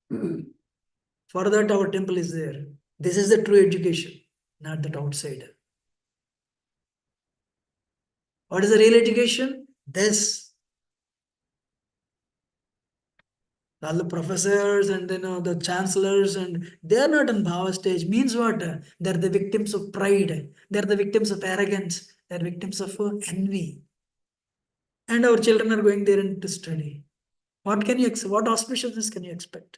For that, our temple is there. This is the true education, not that outside. What is the real education? This. All the professors and the chancellors, and they are not on bhava stage. Means what? They're the victims of pride. They're the victims of arrogance. They're victims of envy. And our children are going there to study. What auspiciousness can you expect?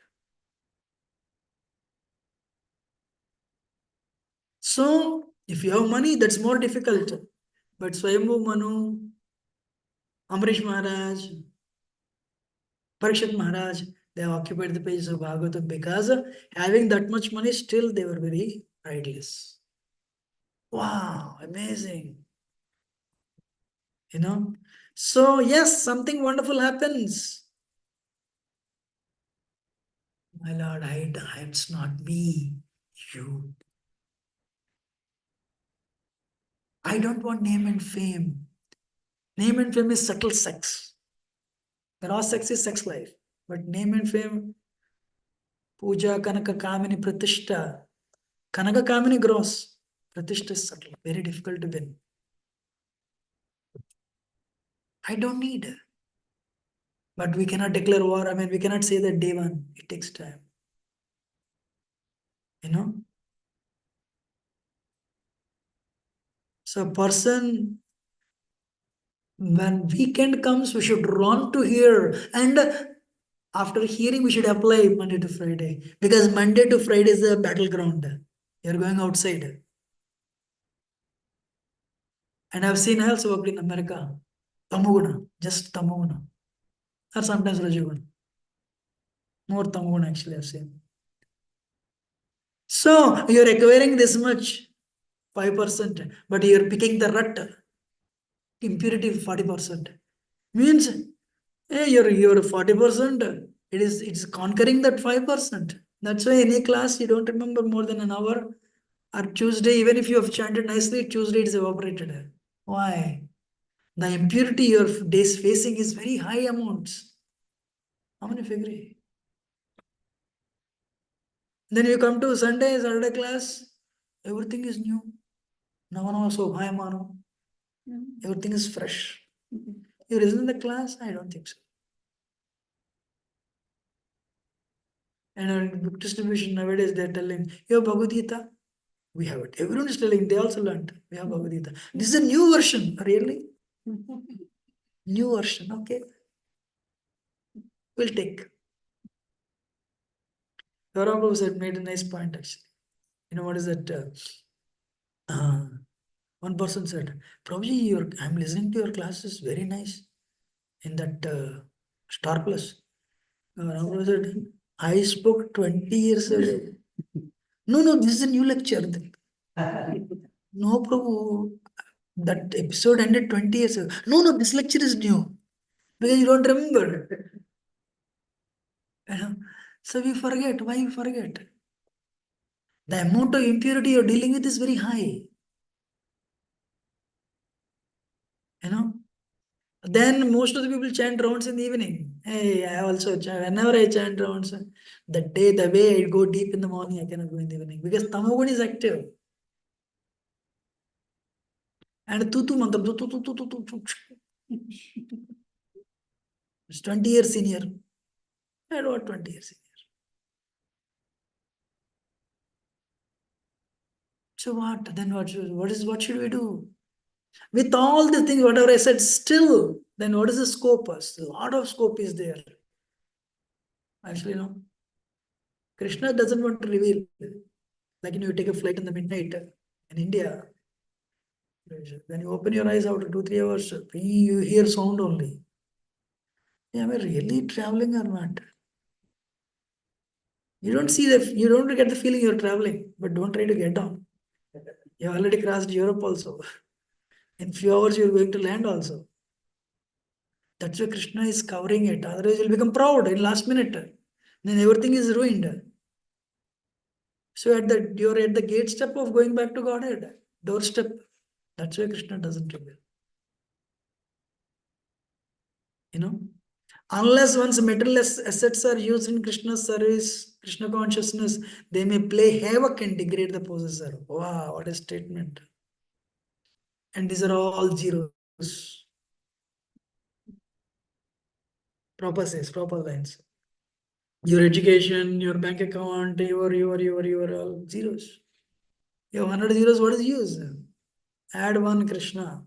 So, if you have money, that's more difficult. But Swayambhu Manu, Amrish Maharaj, Parikshit Maharaj, they have occupied the pages of Bhagavatam because having that much money, still they were very prideless. Wow, amazing. So yes, something wonderful happens. My Lord, it's not me, you. I don't want name and fame. Name and fame is subtle sex. Gross sex is sex life. But name and fame, puja, kanaka, kamini, pratishta. Kanaka, kamini, gross. Pratishta is subtle, very difficult to win. I don't need. But we cannot declare war. I mean, we cannot say that day one. It takes time. So a person, when weekend comes, we should run to hear. And after hearing, we should apply Monday to Friday. Because Monday to Friday is the battleground. You're going outside. And I've seen, I also worked in America. Tamoguna, just Tamoguna. Or sometimes Rajoguna. More Tamoguna actually I've seen. So you're acquiring this much, 5%, but you're picking the rut, impurity 40%. Means you're 40%. It's conquering that 5%. That's why any class you don't remember more than an hour. Or Tuesday, even if you have chanted nicely, Tuesday it's evaporated. Why? The impurity your days facing is very high amounts. How many of you agree? Then you come to Saturday class, everything is new. Navano Sobhayamano. Everything is fresh. You listen in the class? I don't think so. And in book distribution nowadays, they're telling, you have Bhagavad Gita? We have it. Everyone is telling, they also learned. We have Bhagavad Gita. This is a new version. Really? New version. Okay. We'll take. Prabhu said, made a nice point actually. You know what is that? One person said, Prabhuji, I'm listening to your classes, very nice. In that Star Plus. Prabhu said, I spoke 20 years ago. No, this is a new lecture. No, Prabhu, that episode ended 20 years ago. No, this lecture is new. Because you don't remember. You know? So we forget. Why we forget? The amount of impurity you're dealing with is very high. You know? Then most of the people chant rounds in the evening. Hey, I also chant. Whenever I chant rounds, the way I go deep in the morning, I cannot go in the evening. Because Tamagun is active. And tutu mantram, tu. It's 20 years senior. I don't want 20 years senior. So what? Then what should we do? With all the things, whatever I said, still, then what is the scope? A lot of scope is there. Actually, no. Krishna doesn't want to reveal. Like you take a flight in the midnight in India. When you open your eyes after 2-3 hours, you hear sound only. Am I really traveling or not? You don't get the feeling you're traveling, but don't try to get down. You already crossed Europe also. In few hours, you're going to land also. That's why Krishna is covering it. Otherwise, you'll become proud in last minute. Then everything is ruined. So you're at the gate step of going back to Godhead. Doorstep. That's why Krishna doesn't reveal. You know? Unless one's material assets are used in Krishna's service, Krishna consciousness, they may play havoc and degrade the possessor. Wow, what a statement. And these are all zeros. Proper says, proper lines. Your education, your bank account, your all zeros. You have 100 zeros, what is use? Add one Krishna.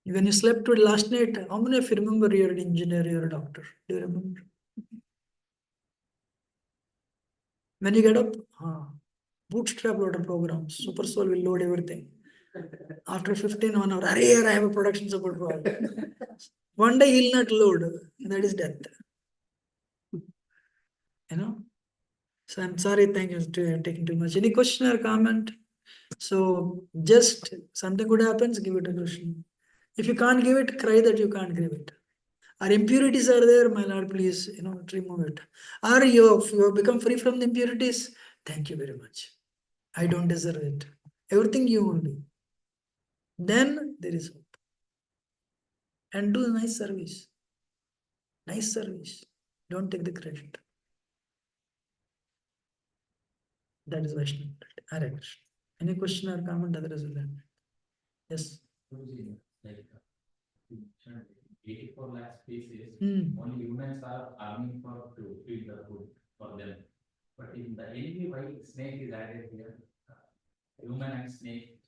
When you slept with last night, how many of you remember you're an engineer, you're a doctor? Do you remember? When you get up, bootstrap loader program, Super Soul will load everything. After 15 1 hour, I have a production support problem. One day he'll not load, that is death. You know? So I'm sorry, thank you for taking too much. Any question or comment? So just something good happens, give it a question. If you can't give it, cry that you can't give it. Our impurities are there, my Lord, please, remove it. Or you have become free from the impurities. Thank you very much. I don't deserve it. Everything you only. Then there is hope. And do nice service. Nice service. Don't take the credit. That is Vaishnava. Hare Krishna. Any question or comment? Otherwise, we'll end. Yes. Like 84 lakh species, only humans are arming to feed the food for them. But in the enemy, why snake is added here? Human and snake.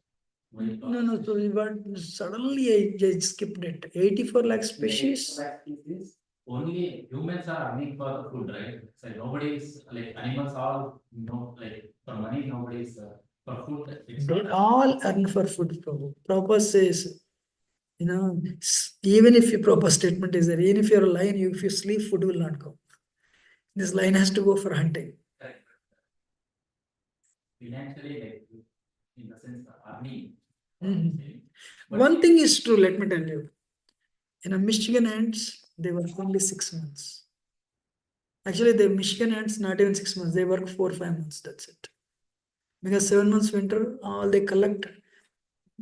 No, sorry, but suddenly I just skipped it. 84 lakh species. Only humans are earning for the food, right? So nobody is like animals all like for money, nobody is for food. They all earn for food, Prabhu. Prabhupada says, even if your proper statement is there, even if you're a lion, if you sleep, food will not come. This lion has to go for hunting. Mhm. One thing is true, let me tell you. Michigan ants, they work only 6 months. Actually, the Michigan ants, not even 6 months, they work 4 5 months, that's it. Because 7 months winter, all they collect.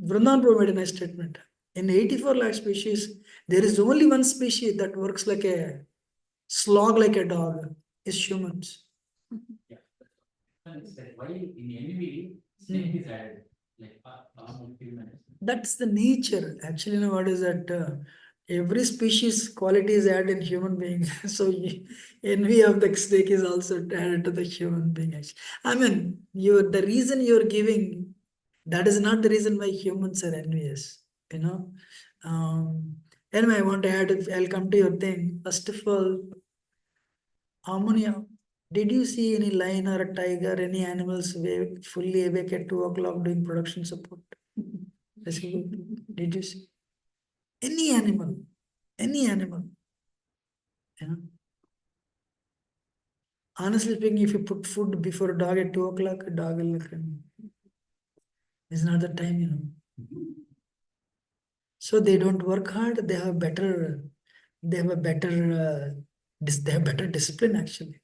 Vrindan provided a nice statement. In 84 lakh species, there is only one species that works like a slog like a dog, is humans. Mhm. That's the nature. Actually, what is that? Every species quality is added in human being. So envy of the snake is also added to the human being. Actually, I mean, the reason you're giving, that is not the reason why humans are envious. You know. Um, anyway, I want to add. I'll come to your thing. First of all, Ammonia. Did you see any lion or a tiger, any animals fully awake at 2 o'clock doing production support? Did you see? Any animal, any animal, you know. Honestly speaking, if you put food before a dog at 2 o'clock, a dog will look. It's not the time, you know. So they don't work hard. They have better. They have a better. They have better discipline actually.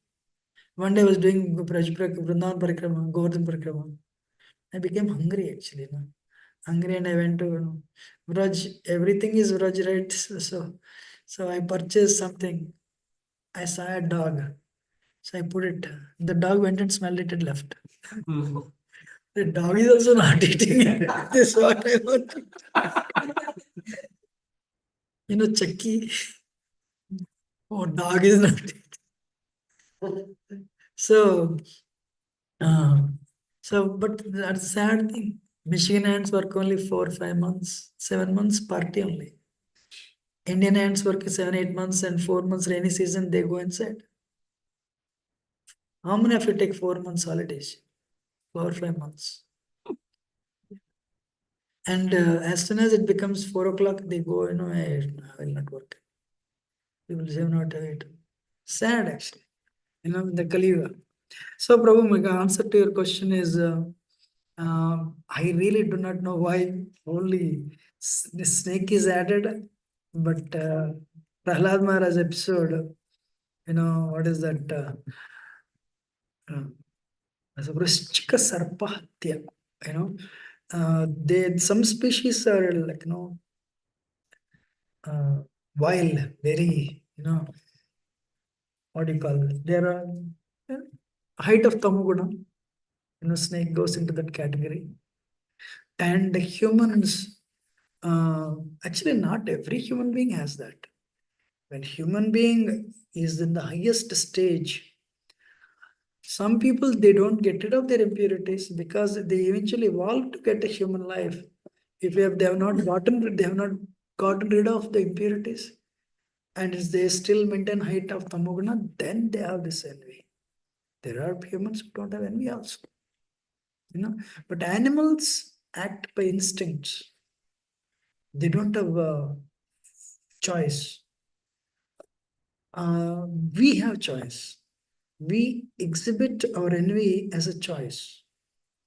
One day I was doing Vrindavan Parikrama, Govardhan Parikrama. I became hungry actually. You know. Hungry and I went to Vraj. Everything is Vraj, right? So I purchased something. I saw a dog. So I put it. The dog went and smelled it and left. The dog is also not eating it. This is what I want. Chucky. Oh, dog is not eating. So, uh, but that's sad thing. Michigan ants work only 4 5 months, 7 months party only. Indian ants work 7 8 months and 4 months rainy season they go inside. How many of you take 4 months holidays? 4 5 months. And as soon as it becomes 4 o'clock, they go, I will not work. People say, not it. Sad actually. The Kali Yuga. So, Prabhu, my answer to your question is I really do not know why only the snake is added, but Prahlad Maharaj episode, what is that? Uh, Vrischika Sarpa Hatya, you know, some species are like, uh, wild, very, what do you call it? There are uh, height of Tamoguna, snake goes into that category. And the humans, uh, actually, not every human being has that. When human being is in the highest stage, some people they don't get rid of their impurities because they eventually evolve to get a human life. If they have not gotten rid of the impurities, and they still maintain height of tamoguna, then they have this envy. There are humans who don't have envy also, But animals act by instincts. They don't have a choice. Uh, we have choice. We exhibit our envy as a choice.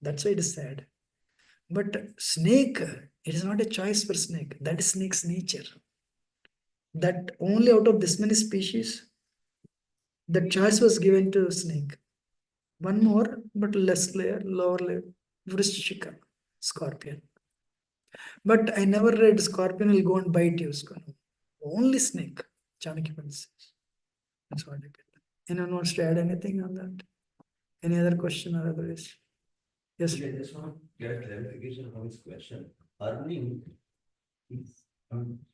That's why it is sad. But snake, it is not a choice for snake. That is snake's nature. That only out of this many species, the choice was given to snake. One more, but less layer, lower layer, Vrishchika, scorpion. But I never read scorpion will go and bite you. Only snake. Chanakya says. That's what I get. Anyone wants to add anything on that? Any other question or otherwise? Yes. I just want to get a clarification on his question. Earning is,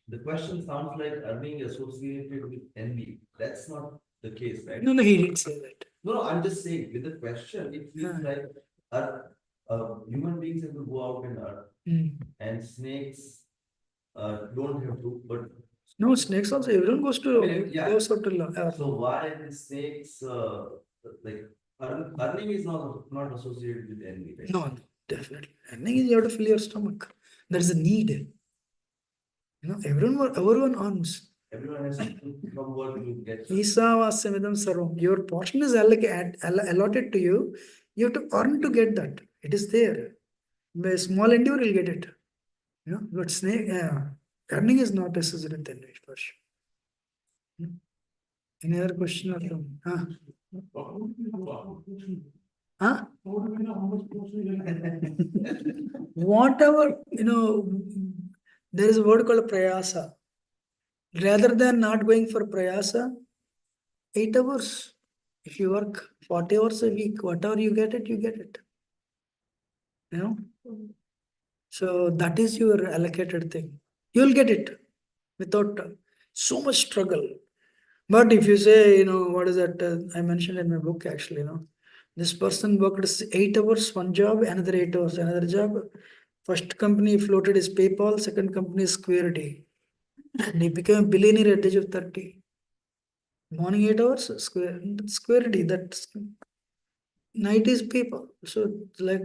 the question sounds like earning associated with envy. That's not the case, right? No, he didn't say that. No, I'm just saying with the question, it feels like human beings have to go out and earn, and snakes don't have to, but no, snakes also, everyone goes to goes out to so why the snakes like earning is not associated with envy, right? No, definitely. Earning is you have to fill your stomach. There is a need. Everyone earns. Everyone has to from work to get. Isavasamidam sarvam. Your portion is allotted to you. You have to earn to get that. It is there. By a small endeavor, you'll get it. But earning is not necessary in the for sure. Any other question or from? Huh? Whatever, there is a word called prayasa. Rather than not going for prayasa, 8 hours. If you work 40 hours a week, whatever you get it, you get it. So that is your allocated thing. You'll get it without so much struggle. But if you say, what is that? I mentioned in my book actually, this person worked 8 hours, one job, another 8 hours, another job. First company floated is PayPal, second company is Square Day. And he became a billionaire at the age of 30. Morning 8 hours, Square Day, that's night is PayPal. So like,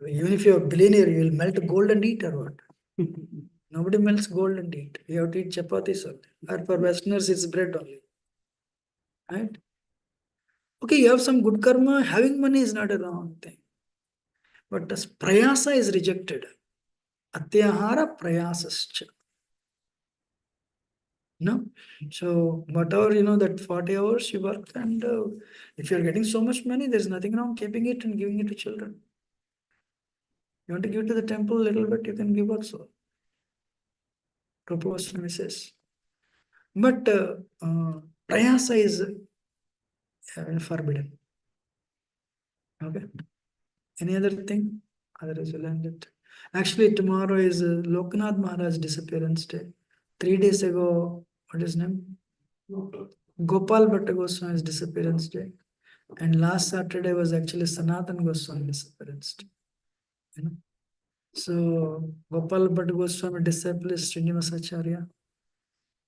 even if you're a billionaire, you will melt gold and eat or what? Nobody melts gold and eat. You have to eat chapatis only. Or for Westerners, it's bread only. Right? Okay, you have some good karma. Having money is not a wrong thing. But this prayasa is rejected. Atyahara prayasascha. No? So whatever, that 40 hours you work, and if you're getting so much money, there's nothing wrong keeping it and giving it to children. You want to give to the temple a little bit, you can give also. Prabhu says. But prayasa is forbidden. Okay. Any other thing? Otherwise, we'll end it. Actually, tomorrow is Loknath Maharaj disappearance day. 3 days ago, what is his name? Gopal Bhatta Goswami's disappearance day. And last Saturday was actually Sanatan Goswami disappearance day. So Gopal Bhatta Goswami disciple is Srinivasacharya.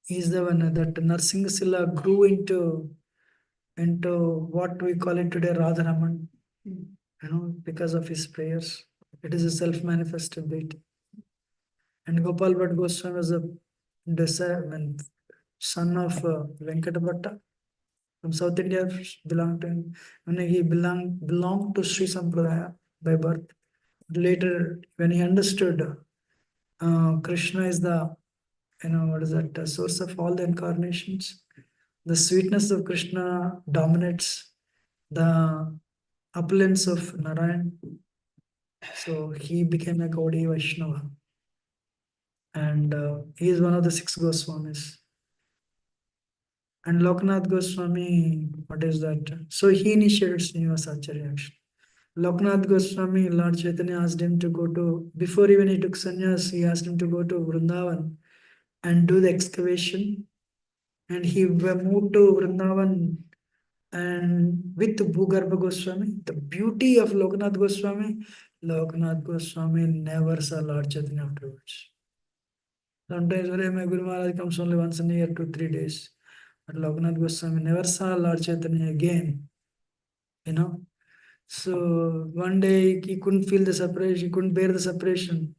He is the one that Narsingh grew into what we call it today Radharaman. Because of his prayers. It is a self-manifested deity. And Gopal Bhatt Goswami was a son of Venkata Bhatta from South India. Belonged to him. When he belonged to Sri Sampradaya by birth. Later, when he understood Krishna is the what is that source of all the incarnations, the sweetness of Krishna dominates the opulence of Narayan. So he became a Gaudiya Vaishnava. And he is one of the 6 Goswamis. And Loknath Goswami, what is that? So he initiated Srinivasacharya actually. Loknath Goswami, Lord Chaitanya asked him to go to, before even he took sannyas, he asked him to go to Vrindavan and do the excavation. And he moved to Vrindavan and with Bhugarbha Goswami. The beauty of Loknath Goswami never saw Lord Chaitanya afterwards. Sometimes my Guru Maharaj comes only once in a year, 2-3 days. But Loknath Goswami never saw Lord Chaitanya again. So one day he couldn't feel the separation, he couldn't bear the separation.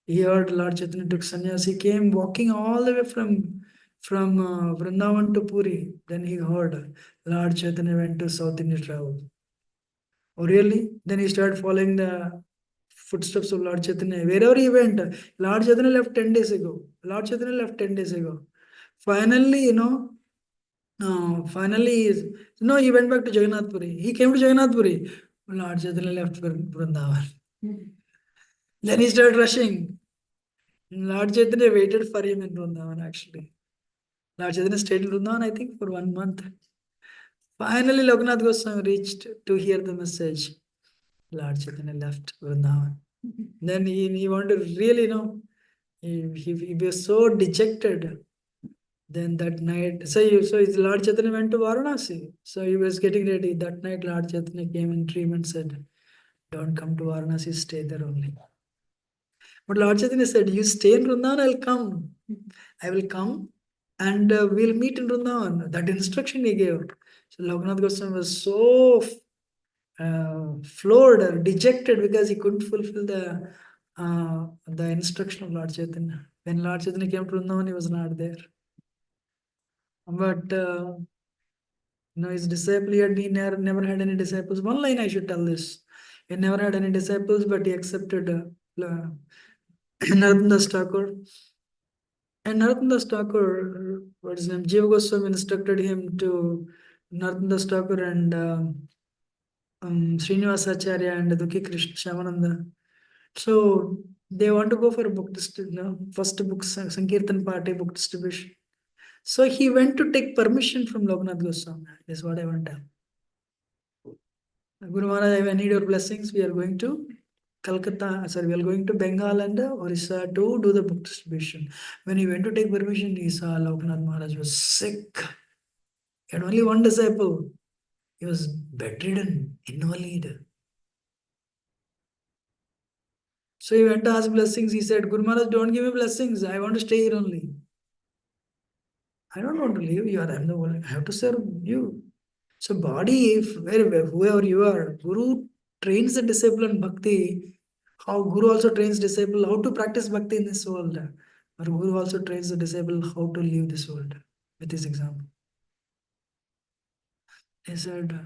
He heard Lord Chaitanya took sannyas. He came walking all the way from Vrindavan to Puri. Then he heard Lord Chaitanya went to South India travel. Oh really? Then he started following the footsteps of Lord Chaitanya. Wherever he went, Lord Chaitanya left 10 days ago. Lord Chaitanya left 10 days ago. Finally, he went back to Jagannath Puri. He came to Jagannath Puri. Lord Chaitanya left Vrindavan. Then he started rushing. Lord Chaitanya waited for him in Vrindavan actually. Lord Chaitanya stayed in Vrindavan, I think, for 1 month. Finally, Loknath Goswami reached to hear the message. Lord Chaitanya left Vrindavan. Then he wanted to really know. He was so dejected. Then that night, so Lord Chaitanya went to Varanasi. So he was getting ready. That night, Lord Chaitanya came in dream and said, "Don't come to Varanasi, stay there only." But Lord Chaitanya said, "You stay in Vrindavan, I'll come. I will come and we'll meet in Vrindavan." That instruction he gave. So Loknath Goswami was so floored or dejected because he couldn't fulfill the instruction of Lord Chaitanya. When Lord Chaitanya came to Vrindavan, he was not there. But His disciple, he never had any disciples. One line I should tell this. He never had any disciples, but he accepted Narottam Das Thakur. And Narottam Das Thakur, what is his name? Jiva Goswami instructed him to Narottam Das Thakur and Srinivasacharya and Dukhi Krishna Shamananda. So they want to go for a book distribution, first book, Sankirtan party book distribution. So he went to take permission from Loknath Goswami. This is what I want to tell. Guru Maharaj, I need your blessings. We are going to Calcutta, sorry, we are going to Bengal and Orissa to do the book distribution. When he went to take permission, he saw Loknath Maharaj was sick. He had only one disciple. He was bedridden, invalid. So he went to ask blessings. He said, Guru Maharaj, don't give me blessings. I want to stay here only. I don't want to leave you. I'm the one. I have to serve you. So body, if whoever you are, Guru trains the disciple in bhakti. How Guru also trains disciple how to practice bhakti in this world. Or Guru also trains the disciple how to leave this world with his example. He said,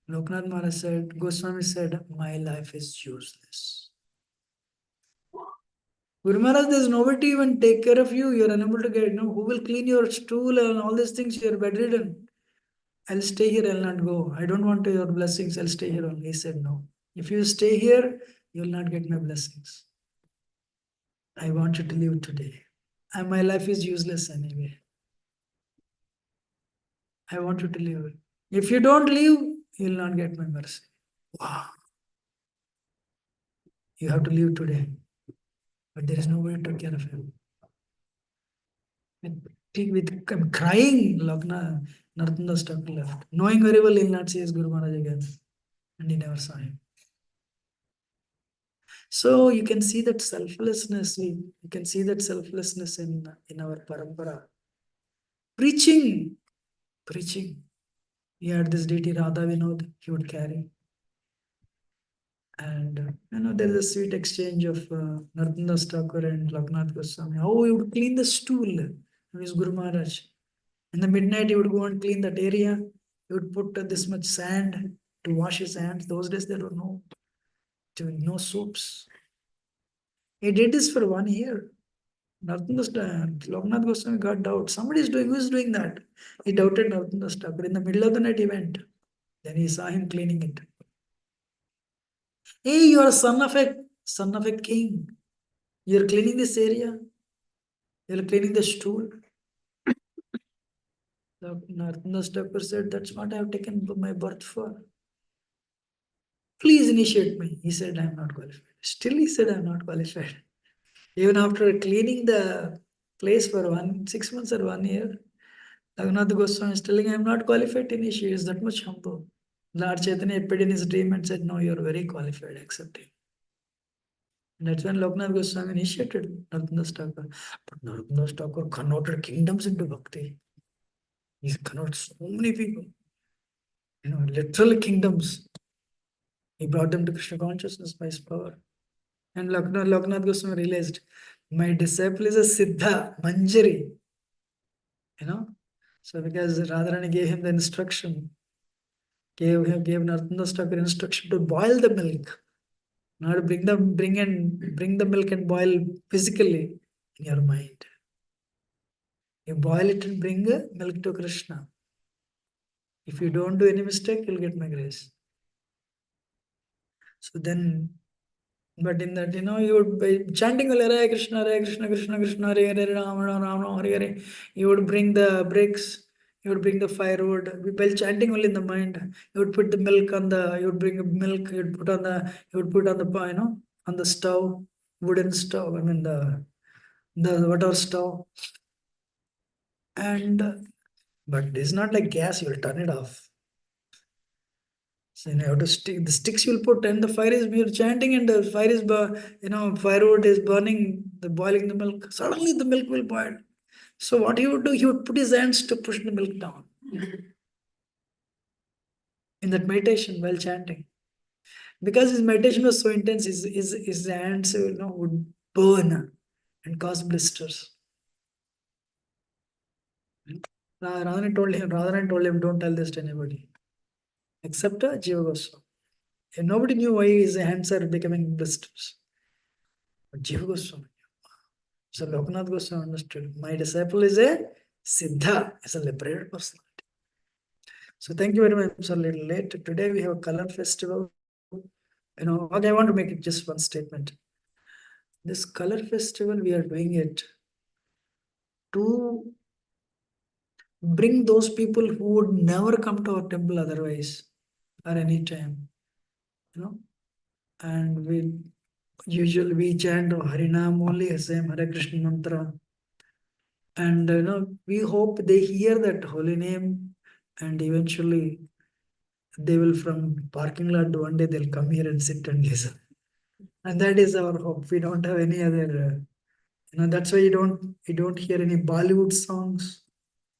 Loknath Maharaj said, Goswami said, my life is useless. Guru Maharaj, there's nobody to even take care of you. You're unable to get, who will clean your stool and all these things. You're bedridden. I'll stay here. I'll not go. I don't want your blessings. I'll stay here only. He said, no. If you stay here, you'll not get my blessings. I want you to leave today. And my life is useless anyway. I want you to leave. If you don't leave, you'll not get my mercy. Wow. You have to leave today. But there is nobody to take care of him. I'm crying, Lokna, Narottam Das Thakur left. Knowing very well he'll not see his Guru Maharaj again. And he never saw him. So you can see that selflessness, you can see that selflessness in our parampara. Preaching. He had this deity Radha Vinod, he would carry. And there is a sweet exchange of Narottam Das Thakur and Loknath Goswami. How he would clean the stool of his Guru Maharaj. In the midnight, he would go and clean that area. He would put this much sand to wash his hands. Those days there were no soaps. He did this for 1 year. Loknath Goswami got doubt. Who is doing that? He doubted Narottam Das Thakur. In the middle of the night, he went. Then he saw him cleaning it. Hey, you are a son of a king. You're cleaning this area. You're cleaning the stool. Narottam Das Thakur said, that's what I have taken my birth for. Please initiate me. He said, I'm not qualified. Still he said, I'm not qualified. Even after cleaning the place for 6 months or 1 year, Raghunath Goswami is telling, I'm not qualified to initiate. He is that much humble. Lord Chaitanya appeared in his dream and said, no, you're very qualified, accept him. And that's when Loknath Goswami initiated Narottam Das Thakur. But Narottam Das Thakur converted kingdoms into bhakti. He converted so many people. Literally kingdoms. He brought them to Krishna consciousness by his power. And Loknath Goswami realized, my disciple is a Siddha, Manjari. So because Radharani gave him the instruction, gave Narottam Das Thakur instruction to boil the milk. Not bring the milk and boil physically in your mind. You boil it and bring milk to Krishna. If you don't do any mistake, you'll get my grace. So then, but in that, you would by chanting Hare Krishna, Krishna Krishna, Hare Hare, Rama Rama, Hare Hare. You would bring the bricks, you would bring the firewood. While chanting only in the mind, you would put the milk you would bring milk, you would put on the, on the stove, wooden stove, the water stove. And, but it's not like gas, you will turn it off. So you have to stick the sticks you'll put, and the fire is you're chanting, and the fire is firewood is burning, the boiling the milk. Suddenly the milk will boil. So what he would do, he would put his hands to push the milk down in that meditation while chanting. Because his meditation was so intense, his hands would burn and cause blisters. Radharani told him, don't tell this to anybody, except Jiva Goswami. And nobody knew why his hands are becoming blisters. But Jiva Goswami. So Lokanath Goswami understood. My disciple is a Siddha, is a liberated personality. So thank you very much. It's a little late. Today we have a color festival. Okay, I want to make it just one statement. This color festival, we are doing it to bring those people who would never come to our temple otherwise or any time. And we chant Harinam only, same Hare Krishna mantra. And we hope they hear that holy name, and eventually they will, from parking lot, one day they'll come here and sit and listen. And that is our hope. We don't have any other that's why you don't hear any Bollywood songs.